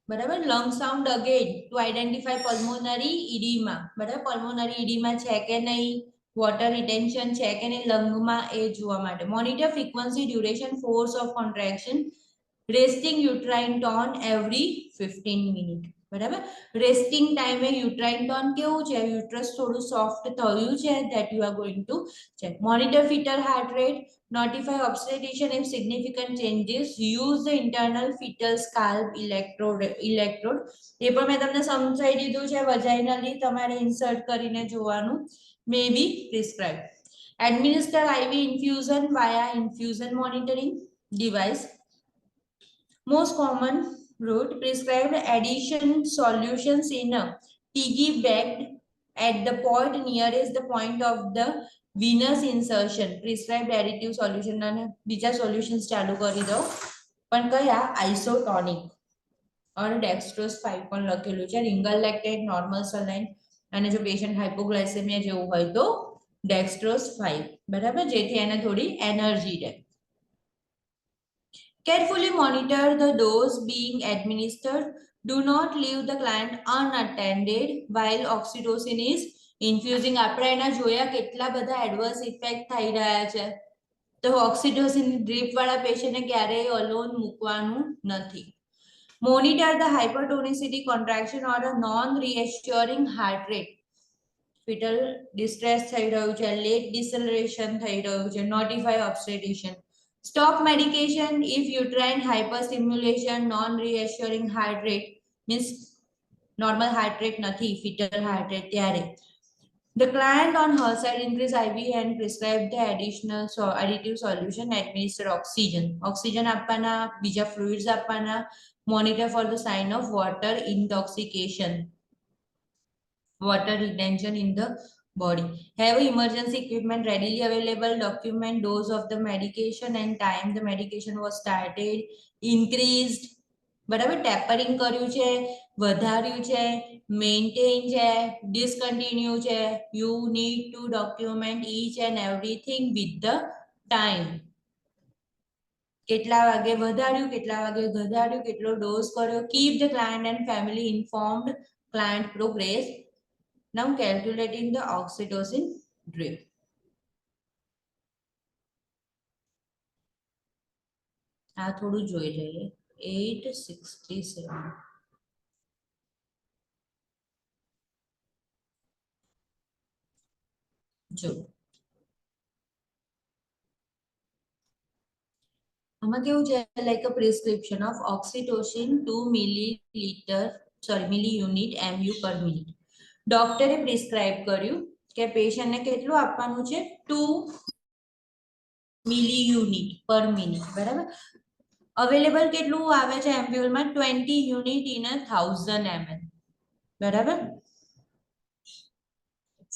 બરાબર? Lung sound again to identify pulmonary oedema. બરાબર? Pulmonary ઇડીમા છે કે નહીં, water retention છે કે નહીં લંગમાં, એ જોવા માટે. Monitor frequency, duration, force of contraction, resting uterine tone every 15 minute. બરાબર. રેસ્ટિંગ ટાઈમે યુટ્રાઇન ટોન કેવું છે, યુટ્રસ થોડું સોફ્ટ થયું છે, that you are going to check. Monitor fetal heart rate, notify obstetrician if significant changes, use the internal fetal scalp electrode. એ પણ મેં તમને સમજાવી દીધું છે, વજાઇનલી તમારે ઇન્સર્ટ કરીને જોવાનું. મે બી prescribe. Administer IV infusion via infusion monitoring device. Most common route, prescribed addition solutions in a piggy bagged at the point nearest the point of the venous insertion. Prescribed additive solution અને બીજા solutions ચાલુ કરી દો. પણ કયા? આઇસોટોનિક અને ડેક્સ્ટ્રોઝ 5 પણ લખેલું છે. રિંગલ લેક્ટેટ, નોર્મલ સલાઇન અને જો પેશન્ટ હાઇપોગ્લાયસેમિયા જેવું હોય તો ડેક્સ્ટ્રોઝ 5, બરાબર, જેથી એને થોડી એનર્જી રહે. Carefully monitor the dose being administered. Do not leave the client unattended while oxytocin is infusing. આપણે એના જોયા કેટલા બધા એડવર્સ ઇફેક્ટ થઈ રહ્યા છે. તો ઓક્સિટોસિન ડ્રીપ વાળા પેશન્ટને ક્યારેય અલોન મૂકવાનું નથી. Monitor the hypertonicity, contraction or a non-reassuring heart rate. fetal distress થઈ રહ્યું છે, late deceleration થઈ રહ્યું છે, notify obstetrician. Stop medication if uterine hyperstimulation, non-reassuring heart rate, means normal heart rate નથી, fetal heart rate ત્યારે. The client on her side increase IV and prescribe the additive solution, administer oxygen. Oxygen આપવાના, બીજા fluids આપવાના. Monitor for the sign of water intoxication, water retention in the body. Have emergency equipment readily available. Document dose of the medication and time the medication was started, increased, બરાબર, tapering કર્યું છે, વધાર્યું છે, maintain છે, discontinue છે. You need two document each and everything with the time. કેટલા વાગે વધાર્યું, કેટલા વાગે ઘટાડ્યું, કેટલો ડોઝ કર્યો. Keep the client and family informed. Client progress. Now calculating the oxytocin drip. આ થોડું જોઈ લઈએ. 867. જો આમાં કેવું છે, like a prescription of oxytocin 2 મિલીયુનિટ MU પર મિનિટ. ડોક્ટરે પ્રિસ્ક્રાઇબ કર્યું કે પેશન્ટને કેટલું આપવાનું છે, 2 મિલીયુનિટ પર મિનિટ, બરાબર. અવેલેબલ કેટલું આવે છે એમ્પ્યુલમાં? 20 યુનિટ ઇન 1000 ml, બરાબર.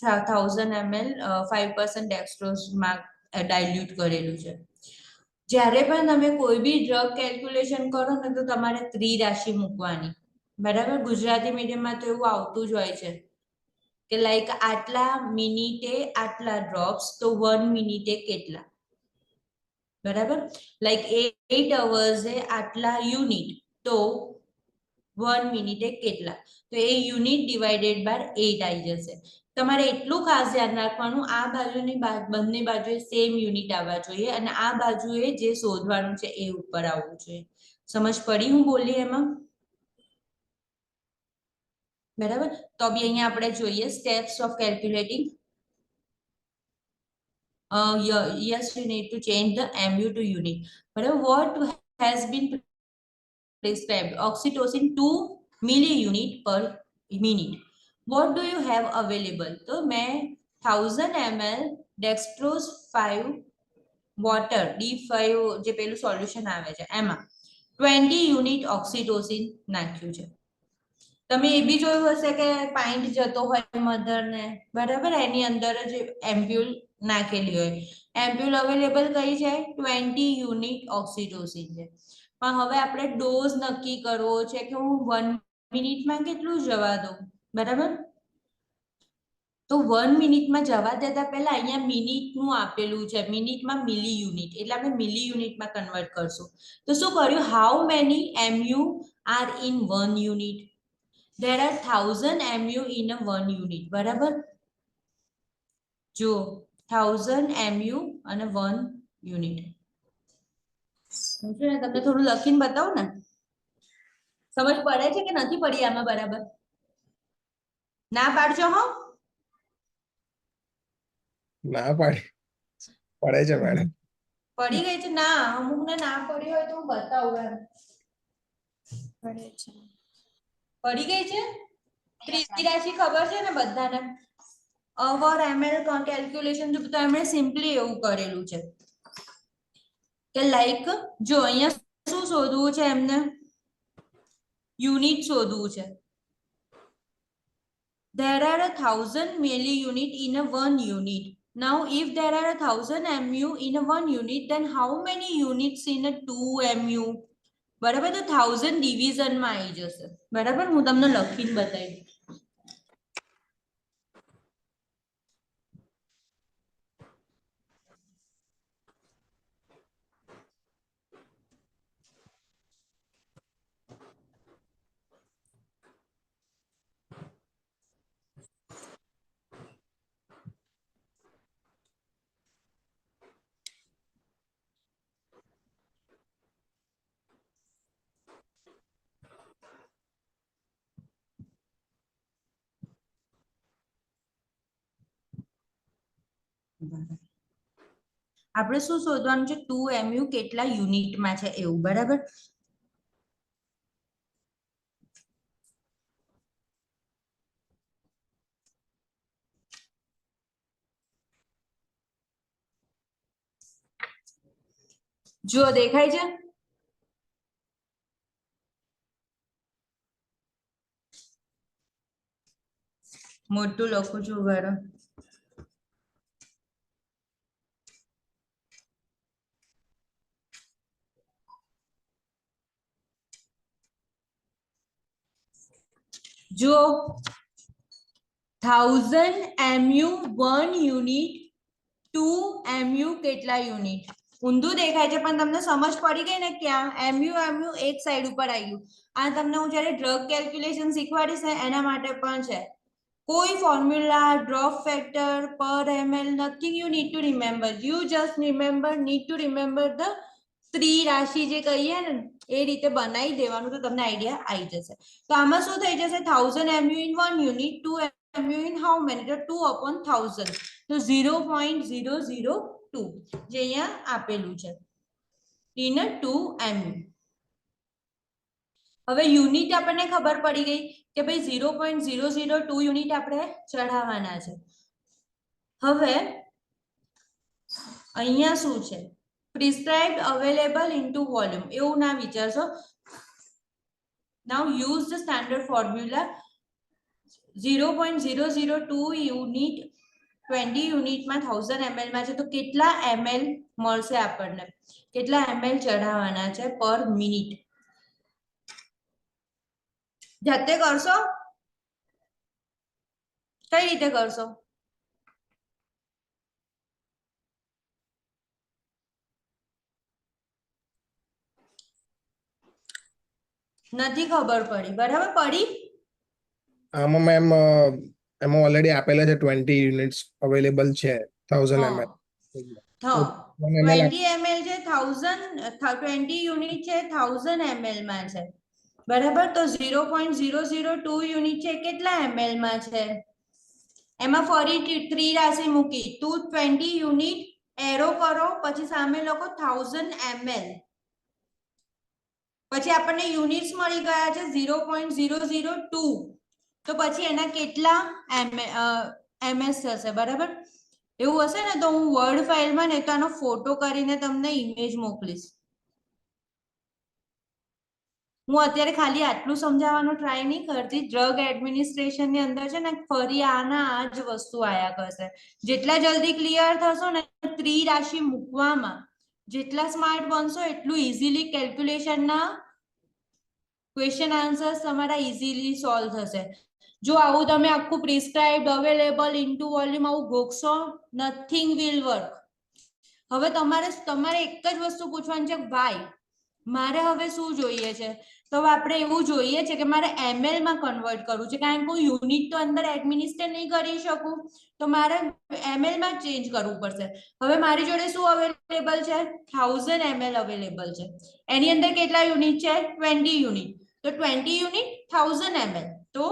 1000 ml 5% ડેક્સ્ટ્રોઝમાં ડાયલ્યુટ કરેલું છે. જ્યારે પણ તમે કોઈ બી ડ્રગ કેલ્ક્યુલેશન કરો ને તો તમારે ત્રિરાશિ મૂકવાની, બરાબર. ગુજરાતી મીડિયમમાં તો એવું આવતું જ હોય છે કે લાઈક આટલા મિનિટે આટલા ડ્રોપ્સ, તો 1 મિનિટે કેટલા, બરાબર. લાઈક 8 અવર્સે આટલા યુનિટ, તો 1 મિનિટે કેટલા, તો એ યુનિટ ડિવાઇડેડ બાય 8 આવી જશે. તમારે એટલું ખાસ ધ્યાન રાખવાનું, આ બાજુની બંને બાજુએ સેમ યુનિટ આવવા જોઈએ અને આ બાજુએ જે શોધવાનું છે એ ઉપર આવવું જોઈએ. સમજ પડી હું બોલી એમાં? બરાબર. તો બી અહીંયા આપણે જોઈએ steps of calculating. yes, you need to change the MU to unit. Whatever what has been prescribed, oxytocin 2 milliunit per minute. What do you have available? તો મેં 1000 ml dextrose 5 water D5 જે પેલું સોલ્યુશન આવે છે એમાં 20 unit oxytocin નાખ્યું છે. તમે એ બી જોયું હશે કે પાઇન્ટ જતો હોય મધરને, બરાબર, એની અંદર જ એમ્પ્યુલ નાખેલી હોય. એમ્પ્યુલ અવેલેબલ કઈ છે? 20 યુનિટ ઓક્સિટોસિન છે. પણ હવે આપણે ડોઝ નક્કી કરવો છે કે હું 1 મિનિટમાં કેટલું જવા દઉં, બરાબર. તો 1 મિનિટમાં જવા દેતા પહેલા અહીંયા મિનિટનું આપેલું છે, મિનિટમાં મિલી યુનિટ, એટલે આપણે મિલી યુનિટમાં કન્વર્ટ કરશું. તો શું કર્યું? How many MU are in 1 unit? There are 1000 MU in a 1 unit, બરાબર. જો 1000 MU અને 1 યુનિટ. હું છે ને તમને થોડું લખીને બતાવું ને, સમજ પડે છે કે નથી પડી આમાં બરાબર? ના પાડજો હો. ના પડે છે મેડમ. પડી ગઈ છે ના, અમુક ને ના પડી હોય તો હું બતાવું એમ. પડે છે. પડી ગઈ છે. ત્રીજી રાશિ ખબર છે ને બધાને? અવર એમએલ કેલ્ક્યુલેશન તો એમણે સિમ્પલી એવું કરેલું છે કે લાઈક જો અહીંયા શું શોધવું છે એમને? યુનિટ શોધવું છે. There are 1000 milli-unit in a 1 unit. Now, if there are 1000 mu in a 1 unit, then how many units in a 2 mu? બરાબર, તો 1000 ડિવિઝન માં આવી જશે. બરાબર, હું તમને લખીને બતાવી. આપણે શું શોધવાનું છે? 2 mu કેટલા યુનિટમાં છે એવું. બરાબર, જો દેખાય છે? મોટું લખું છું બરાબર. જો 1000 mu 1 યુનિટ, 2 mu કેટલા યુનિટ? ઊંધું દેખાય છે પણ તમને સમજ પડી ગઈ ને? ક્યાં mu એક સાઈડ ઉપર આવી ગયું. આ તમને હું જ્યારે ડ્રગ કેલ્ક્યુલેશન શીખવાડીશ ને એના માટે પણ છે. કોઈ formula, drop factor, per ml, nothing you need to remember. You just need to remember the ત્રિરાશિ જે કહીએ ને એ રીતે બનાવી દેવાનું, તો તમને આઈડિયા આવી જશે. તો આમાં શું થઈ જશે? 1000 mu in 1 unit, 2 mu in how many? તો 2/1000, તો 0.002 જે અહીંયા આપેલું છે in 2 mu. હવે યુનિટ આપણને ખબર પડી ગઈ કે ભાઈ 0.002 યુનિટ આપણે ચઢાવવાના છે. હવે અહીંયા શું છે? પ્રિસ્ક્રાઇબ્ડ અવેલેબલ ઇનટુ વોલ્યુમ, એવું ના વિચારશો. Now use the standard formula. 0.002 unit 20 યુનિટમાં 1000 ml માં છે, તો કેટલા ml મળશે આપણને? કેટલા ml ચઢાવવાના છે પર મિનિટ? જાતે કરશો? કઈ રીતે કરશો? નથી ખબર પડી. બરાબર, પડી? આમાં મેમ એમાં ઓલરેડી આપેલા છે 20 યુનિટ્સ અવેલેબલ છે 1000 ml. હા, 1 ml 20 ml છે, 20 યુનિટ છે 1000 ml માં છે. બરાબર, તો 0.002 યુનિટ છે કેટલા ml માં છે? એમાં ફરી ત્રિરાશિ મૂકી. 220 યુનિટ એરો કરો, પછી સામે લખો 1000 ml. પછી આપણને યુનિટ્સ મળી ગયા છે 0.002. તો પછી એના કેટલા ms થશે? બરાબર, એવું હશે ને તો હું વર્ડ ફાઇલમાં ને તો આનો ફોટો કરીને તમને ઇમેજ મોકલીશ. હું અત્યારે ખાલી આટલું સમજાવવાનો ટ્રાય નહીં કરતી. ડ્રગ એડમિનિસ્ટ્રેશન ની અંદર છે ને ફરી આ જ વસ્તુ આયા કરશે. જેટલા જલ્દી ક્લિયર થશો ને ત્રિરાશિ મૂકવામાં, જેટલા સ્માર્ટ બનશો એટલું ઇઝીલી કેલ્ક્યુલેશનના ક્વેશ્ચન આન્સર્સ તમારા ઇઝીલી સોલ્વ થશે. જો આવું તમે આખું પ્રિસ્ક્રાઇબ્ડ અવેલેબલ ઇનટુ વોલ્યુમ આવું ગોખશો, નથિંગ વિલ વર્ક. હવે તમારે એક જ વસ્તુ પૂછવાની છે, વાય. મારે હવે શું જોઈએ છે? તો આપણે એવું જોઈએ છે કે મારે ml માં કન્વર્ટ કરવું છે, કારણ કે હું યુનિટ તો અંદર એડમિનિસ્ટર નહીં કરી શકું, તો મારે ml માં ચેન્જ કરવું પડશે. હવે મારી જોડે શું અવેલેબલ છે? 1000 ml અવેલેબલ છે. એની અંદર કેટલા યુનિટ છે? 20 યુનિટ. તો 20 યુનિટ 1000 ml, તો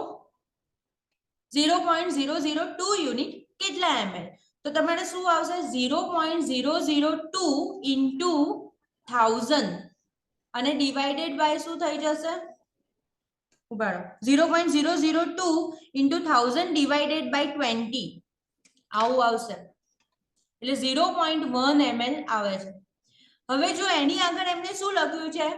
0.002 યુનિટ કેટલા ml? તો તમારે શું આવશે? 0.002 ઇન્ટુ 1000 અને ડિવાઇડેડ બાય શું થઈ જશે? ઉભારો, 0.002 ઇન્ટુ 1000 ડિવાઇડેડ બાય 20 આવું આવશે, એટલે 0.1 ml આવે છે. હવે જો એની આગળ એમને શું લખ્યું છે?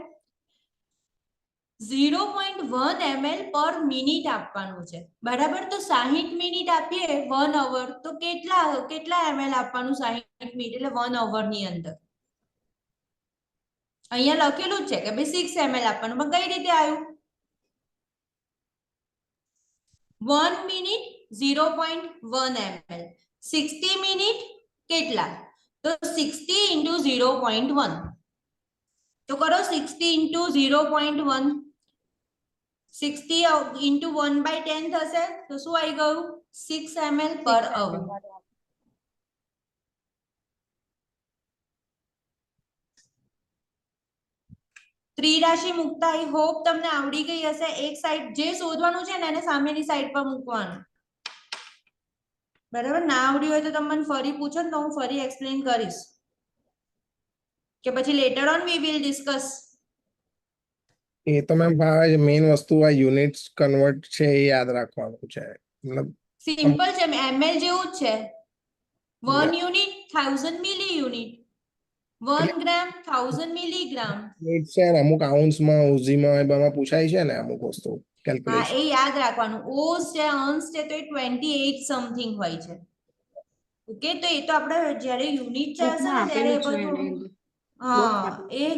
0.1 ml પર મિનિટ આપવાનું છે, બરાબર? તો 60 મિનિટ આપીએ 1 અવર, તો કેટલા ml આપવાનું 60 મિનિટ એટલે 1 અવર ની અંદર? અહીંયા લખેલું જ છે કે ભાઈ 6 ml આપવાનું, પણ કઈ રીતે આવ્યું? 1 મિનિટ 0.1 ml, 60 મિનિટ કેટલા? તો 60 ઇન્ટુ 0.1, તો કરો 60 ઇન્ટુ 0.1, 60 ઇન્ટુ 1/10 થશે, તો શું આવી ગયું? 6 ml પર અવર. ત્રિરાશી મુકતા આઈ હોપ તમને આવડી ગઈ હશે. એક સાઈડ જે શોધવાનું છે ને એને સામેની સાઈડ પર મૂકવાનું, બરાબર? ના આવડી હોય તો તમે મને ફરી પૂછો ને તો હું ફરી એક્સપ્લેન કરીશ, કે પછી later on we will discuss. એ તો મેમ મેઇન વસ્તુ આ યુનિટ્સ કન્વર્ટ છે એ યાદ રાખવાનું છે, મતલબ સિમ્પલ છે, ml જેવું જ છે. 1 યુનિટ 1000 મિલી યુનિટ, 1 ગ્રામ 1000 મિલીગ્રામ. યુનિટ છે ને અમુક આઉન્સમાં ઉઝીમાં એ બધામાં પૂછાય છે ને અમુક વસ્તુ હા, કેલ્ક્યુલેશન. એ યાદ રાખવાનું. ઓઝ છે, અંશ છે, તો એ 28 સમથિંગ હોય છે. ઓકે, તો એ તો આપણે જ્યારે યુનિટ ચાલશે ને ત્યારે એ બધું, હા એ.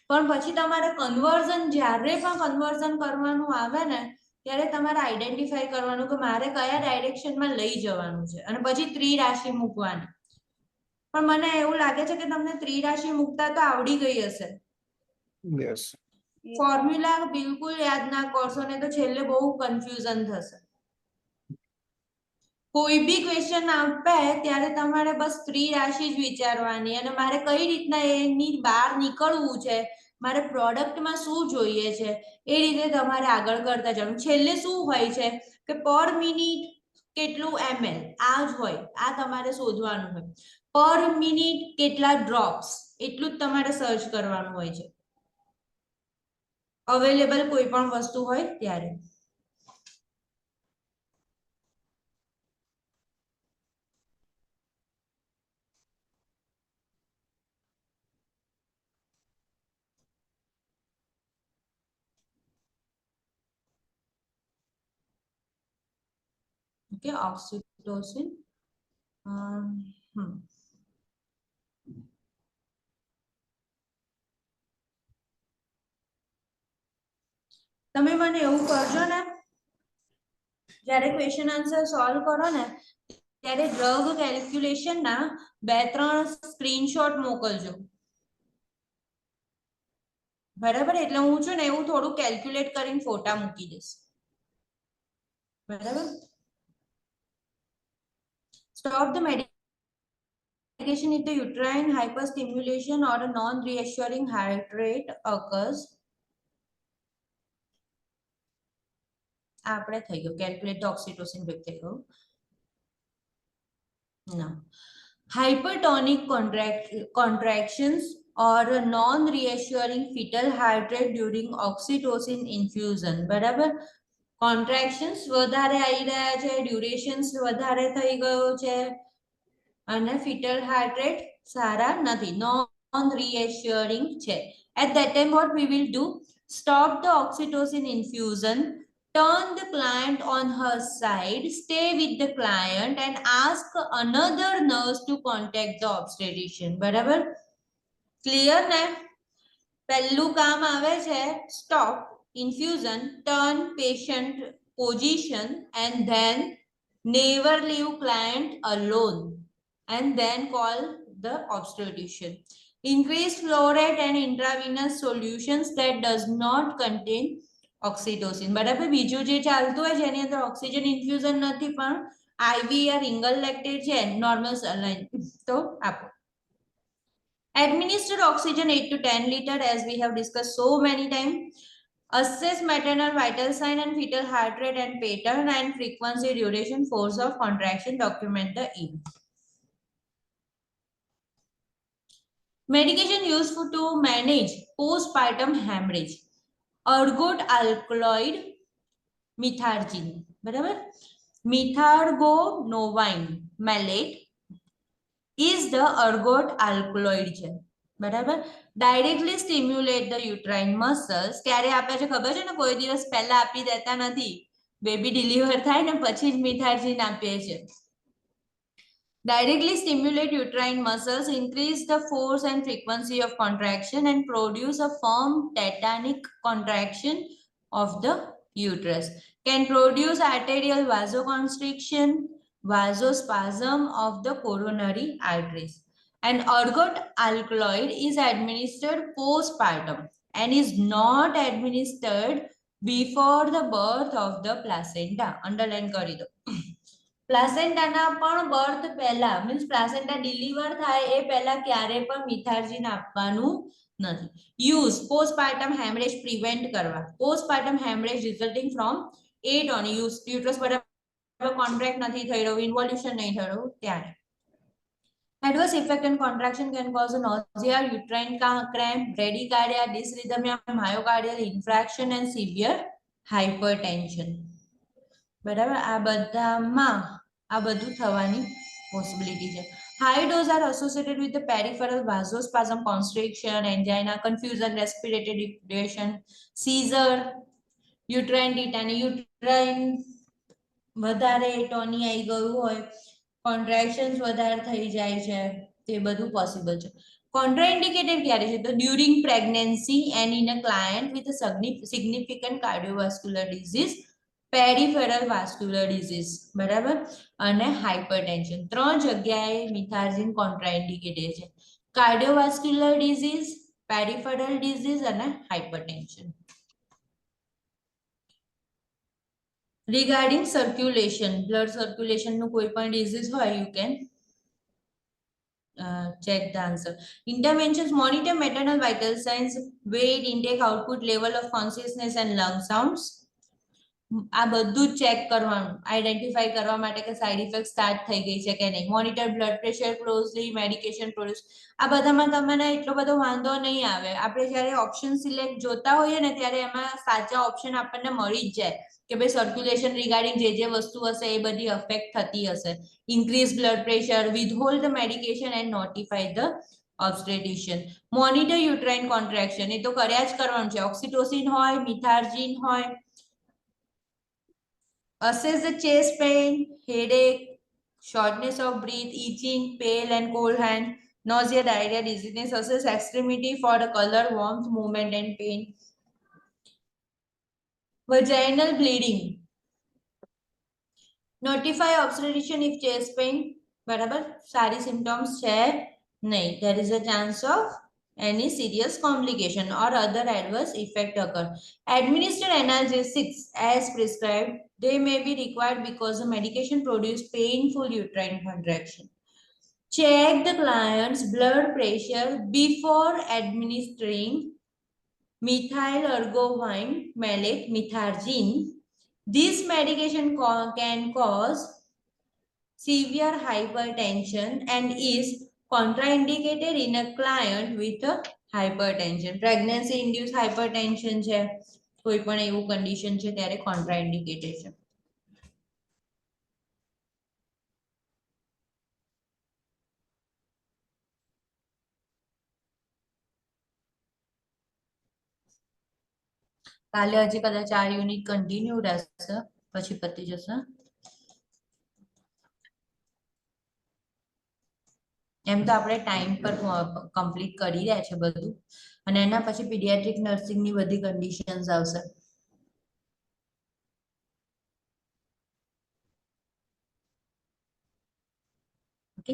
પણ પછી તમારે કન્વર્ઝન, જ્યારે પણ કન્વર્ઝન કરવાનું આવે ને ત્યારે તમારે આઈડેન્ટિફાઈ કરવાનું કે મારે કયા ડાયરેક્શનમાં લઈ જવાનું છે, અને પછી ત્રિરાશિ મૂકવાની. પણ મને એવું લાગે છે કે તમને ત્રિરાશિ મૂકતા તો આવડી ગઈ હશે. યસ, ફોર્મ્યુલા બિલકુલ યાદ ના કરશો ને તો છેલ્લે બહુ કન્ફ્યુઝન થશે. કોઈ બી ક્વેશ્ચન આપે ત્યારે તમારે બસ ત્રિરાશિ જ વિચારવાની, અને મારે કઈ રીતના એની બહાર નીકળવું છે, મારે પ્રોડક્ટમાં શું જોઈએ છે, એ રીતે તમારે આગળ કરતા જવાનું. છેલ્લે શું હોય છે કે પર મિનિટ કેટલું ml, આ જ હોય, આ તમારે શોધવાનું હોય. પર મિનિટ કેટલા ડ્રોપ્સ, એટલું જ તમારે સર્ચ કરવાનું હોય છે, અવેલેબલ કોઈ પણ વસ્તુ હોય ત્યારે. Okay, oxytocin. તમે મને એવું કરજો ને, જ્યારે ક્વેશ્ચન આન્સર સોલ્વ કરો ને ત્યારે ડ્રગ કેલ્ક્યુલેશન ના 2-3 સ્ક્રીનશોટ મોકલજો, બરાબર? એટલે હું છું ને એવું થોડું કેલ્ક્યુલેટ કરીને ફોટા મૂકી દઈશ, બરાબર? Stop the medication if the uterine hyperstimulation or a non-reassuring heart rate occurs. આપણે થઈ ગયું કેલ્ક્યુલેટ ધ ઓક્સિટોસિન વેવ થઈ ગયું. Now, hypertonic contractions or a non-reassuring fetal heart rate during oxytocin infusion, બરાબર? કોન્ટ્રેક્શન્સ વધારે આવી રહ્યા છે, ડ્યુરેશન્સ વધારે થઈ ગયો છે, અને ફિટલ હાર્ટ રેટ સારા નથી, નોન રીએશ્યોરિંગ છે. At that time what we will do? Stop the oxytocin infusion, turn the client on her side, stay with the client and ask another nurse to contact the obstetrician, બરાબર? Clear ને? પહેલું કામ આવે છે stop infusion, turn patient position and then never leave client alone and then call the obstetrician. Increase flow rate and intravenous solutions that does not contain oxytocin, બરાબર? બીજું જે ચાલતું હોય જેની અંદર ઓક્સિજન ઇન્ફ્યુઝન નથી પણ IV યા રિંગલ લેક્ટેટ છે, નોર્મલ સલાઇન, તો આપો. Administer oxygen 8 to 10 liter as we have discussed so many times. assess maternal vital sign and fetal heart rate and pattern and frequency, duration, force of contraction, document the event. Medication used to manage postpartum hemorrhage. Ergot alkaloid methargine. બરાબર? Methargonovine malate is the ergot alkaloid છે. બરાબર? Directly stimulate the uterine muscles. ક્યારે આપે છે ખબર છે ને? કોઈ દિવસ પહેલા આપી દેતા નથી. બેબી ડિલિવર થાય ને પછી જ મિથાર્જીન આપીએ છે. Directly stimulate uterine muscles, increase the force and frequency of contraction and produce a firm tetanic contraction of the uterus. Can produce arterial vasoconstriction, vasospasm of the coronary arteries. And ergot alkaloid is administered postpartum and is not administered before the birth of the placenta. Underline કરી દો. પ્લાસેન્ટાના પણ birth પહેલા means પ્લાસેન્ટા deliver થાય એ પહેલા ક્યારે પણ Methergine આપવાનું નથી. યુઝ પોસ્ટપાર્ટમ હેમરેજ પ્રિવેન્ટ કરવા. Postpartum haemorrhage resulting from atone uterus બરાબર કોન્ટ્રેક્ટ નથી થઈ રહ્યું, ઇન્વોલ્યુશન નહીં થઈ રહ્યું ત્યારે. Adverse effect and contraction can cause nausea, uterine cramp, bradycardia, dysrhythmia, myocardial infarction and severe hypertension. બરાબર? આ બધામાં આ બધું થવાની પોસિબિલિટી છે. High dose are associated with the peripheral vasospasm, constriction, angina, confusion, respiratory depression, seizure, uterine tetany, uterine વધારે Tony આવી ગયું હોય, contractions વધારે થઈ જાય છે, તે બધું પોસિબલ છે. Contraindicated ક્યારે છે? તો during pregnancy and in a client with a significant cardiovascular disease, peripheral vascular disease બરાબર અને હાઇપરટેન્શન. ત્રણ જગ્યાએ મિથાર્જીન કોન્ટ્રાઇન્ડિકેટેડ છે. કાર્ડિયોવાસ્ક્યુલર ડિઝીઝ, પેરિફેરલ ડિઝીઝ અને hypertension. Regarding circulation, blood circulation નું કોઈ પણ ડિઝીઝ હોય, you can check the answer. Interventions: monitor maternal vital signs, weight, intake, output, level of consciousness and lung sounds. આ બધું જ ચેક કરવાનું, આઈડેન્ટિફાઈ કરવા માટે કે સાઇડ ઇફેક્ટ સ્ટાર્ટ થઈ ગઈ છે કે નહીં. Monitor blood pressure closely, medication produce. આ બધામાં તમને એટલો બધો વાંધો નહીં આવે. આપણે જ્યારે ઓપ્શન સિલેક્ટ જોતા હોઈએ ને ત્યારે એમાં સાચા ઓપ્શન આપણને મળી જ જાય કે ભાઈ સર્ક્યુલેશન રિગાર્ડિંગ જે વસ્તુ હશે એ બધી અફેક્ટ થતી હશે. Increase blood pressure, withhold the medication and notify the obstetrician. Monitor uterine contraction, એ તો કર્યા જ કરવાનું છે. ઓક્સિટોસિન હોય, મિથાર્જીન હોય. Assess the chest pain, headache, shortness of breath, itching, pale and cold hand, nausea, diarrhea, dizziness. Assess extremity for the color, warmth, movement and pain. Vaginal bleeding. Notify obstetrician if chest pain, બરાબર સારી symptoms છે નહીં. There is a chance of any serious complication or other adverse effect occur. Administer analgesics as prescribed. They may be required because the medication produce painful uterine contraction. Check the client's blood pressure before administering methyl ergovine malate methargine. This medication can cause severe hypertension and is contraindicated in a client with a hypertension. Pregnancy induced hypertension છે, કોઈ પણ એવું condition છે ત્યારે contraindicated છે. કાલે હજી કદાચ આ યુનિટ કન્ટિન્યુ રહેશે, પછી પતી જશે. એમ તો આપણે ટાઈમ પર કમ્પ્લીટ કરી રહ્યા છે બધું, અને એના પછી પીડિયાટ્રિક નર્સિંગની બધી કન્ડિશન્સ આવશે. ઓકે,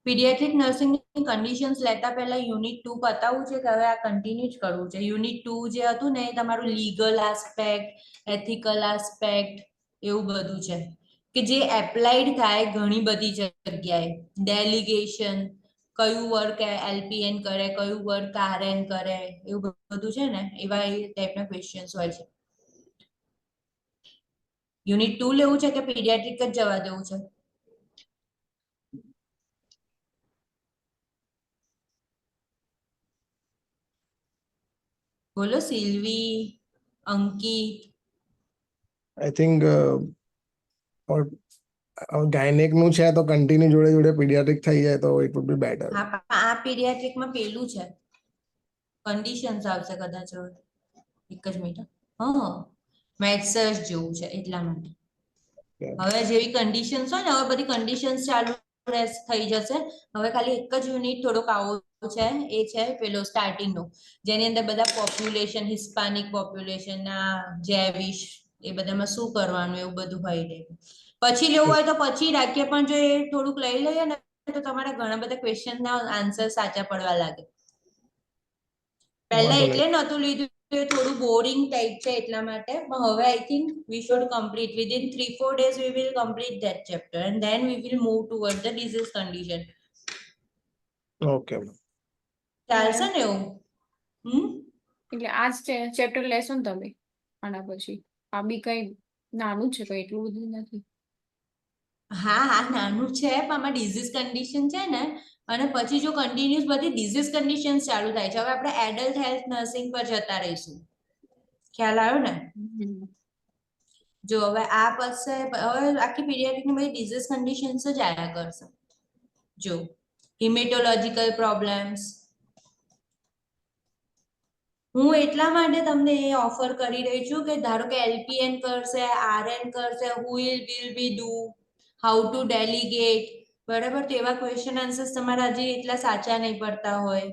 પીડિયાટ્રિક નર્સિંગની કન્ડિશન્સ લેતા પહેલા યુનિટ 2 બતાવવું છે કે હવે આ કન્ટિન્યુ જ કરવું છે. યુનિટ 2 જે હતું ને એ તમારું લીગલ આસ્પેક્ટ, એથિકલ આસ્પેક્ટ એવું બધું છે કે જે એપ્લાઇડ થાય ઘણી બધી જગ્યાએ. ડેલિગેશન, કયું વર્ક એલપીએન કરે, કયું વર્ક આરએન કરે, એવું બધું છે ને, એવા એ ટાઈપના ક્વેશ્ચન્સ હોય છે. યુનિટ 2 લેવું છે કે પીડિયાટ્રિક જ જવા દેવું છે? બોલો સિલ્વી, અંકિત. આઈ થિંક ગાયનેક નું છે તો કન્ટિન્યુ જોડે જોડે પીડિયાટ્રિક થઈ જાય તો ઇટ વુડ બી બેટર. હા, આ પીડિયાટ્રિકમાં પેલું છે, કન્ડિશન્સ આવશે કદાચ. એક જ મિનિટ. હા, મેથ્સ જેવું છે એટલા માટે. હવે જેવી કન્ડિશન્સ હોય ને, હવે બધી કન્ડિશન્સ ચાલુ થઈ જશે. હવે ખાલી એક જ યુનિટ થોડોક આવો છે, એ છે પેલો સ્ટાર્ટિંગ નો, જેની અંદર બધા પોપ્યુલેશન, હિસ્પાનિક પોપ્યુલેશન ના જેવિશ, એ બધામાં શું કરવાનું એવું બધું હોય રહે. પછી લેવું હોય તો પછી રાખીએ, પણ જો એ થોડુંક લઈ લઈએ ને તો તમારા ઘણા બધા ક્વેશ્ચન ના આન્સર સાચા પડવા લાગે. પહેલા એટલે નતું લીધું, એ થોડું બોરિંગ ટાઈપ છે એટલા માટે, પણ હવે I think we should complete within 3-4 days we will complete that chapter and then we will move towards the disease condition. Okay, ચાલશે ને એવું? એટલે આ ચેપ્ટર લેશો ને તમે આના પછી? આ બી કઈ નાનું છે, કઈ એટલું બધું નથી. હા હા, નાનું છે, પણ આમાં ડિઝીઝ કન્ડિશન છે ને, અને પછી જો કન્ટિન્યુઅસ બધી ડિઝીઝ કન્ડિશન્સ ચાલુ થાય છે. હવે આપણે એડલ્ટ હેલ્થ નર્સિંગ પર જતા રહીશું. ખ્યાલ આવ્યો ને? જો હવે આ પાસે હવે આખી પીડિયાટ્રિકની બધી ડિઝીઝ કન્ડિશન્સ જ આયા કરશે. જો હિમેટોલોજીકલ પ્રોબ્લેમ્સ, હું એટલા માટે તમને એ ઓફર કરી રહી છું કે ધારો કે એલપીએન કરશે, આરએન કરશે, who will be do, how to delegate, બરાબર? તો એવા ક્વેશ્ચન આન્સર્સ તમારા હજી એટલા સાચા નહીં પડતા હોય,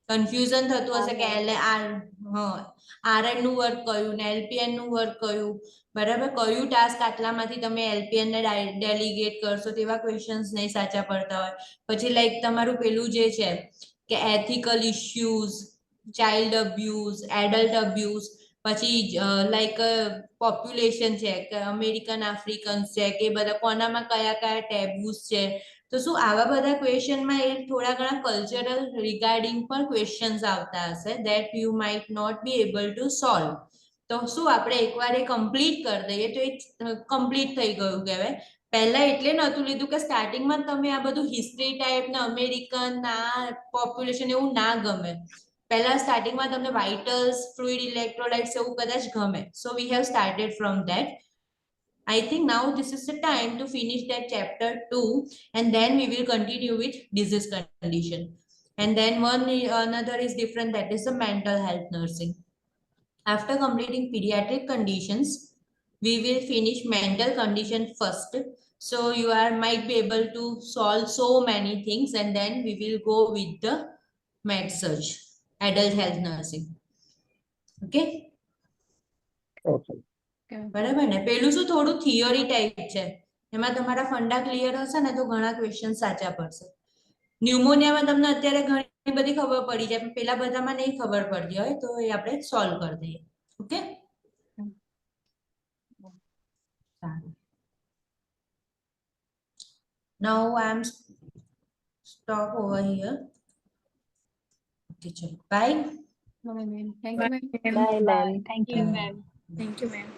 કન્ફ્યુઝન થતું હશે કે આરએન નું વર્ક કયું ને એલપીએન નું વર્ક કયું, બરાબર? કયું ટાસ્ક આટલામાંથી તમે એલપીએન ને ડેલિગેટ કરશો, તેવા ક્વેશ્ચન્સ નહીં સાચા પડતા હોય. પછી લાઈક તમારું પેલું જે છે કે ethical issues, child abuse, adult abuse, પછી લાઈક પોપ્યુલેશન છે કે અમેરિકન આફ્રિકન્સ છે કે બધા કોનામાં કયા કયા ટેબ્યુઝ છે, તો શું આવા બધા ક્વેશ્ચનમાં એ થોડા ઘણા કલ્ચરલ રિગાર્ડિંગ પણ ક્વેશ્ચન્સ આવતા હશે that you might not be able to solve. તો શું આપણે એકવાર એ કમ્પ્લીટ કરી દઈએ તો એ કમ્પ્લીટ થઈ ગયું કહેવાય. પહેલા એટલે નહોતું લીધું કે સ્ટાર્ટિંગમાં તમે આ બધું હિસ્ટ્રી ટાઈપ ને અમેરિકન ના પોપ્યુલેશન એવું ના ગમે. પહેલા સ્ટાર્ટિંગમાં તમને વાઇટલ્સ, ફ્લુઇડ ઇલેક્ટ્રોલાઇટ્સ એવું કદાચ ગમે. So we have started from that. I think now this is the time to finish that chapter 2 and then we will continue with disease condition. And then another is different, that is the mental health nursing. After completing pediatric conditions, we will finish mental condition first. So you might be able to solve so many things and then we will go with the med-surg, adult health nursing. Okay? Okay, બરાબર ને? પેલું શું થોડું theory type છે, એમાં તમારા funda clear હશે ને તો ઘણા ક્વેશ્ચન સાચા પડશે. ન્યુમોનિયામાં તમને અત્યારે ઘણી બધી ખબર પડી જાય, પણ પેલા બધામાં નહીં ખબર પડતી હોય, તો એ આપણે સોલ્વ કરી દઈએ. Okay, now I am stop over here. Okay, ચલો bye. Thank you ma'am. Bye, thank you. Thank you ma'am.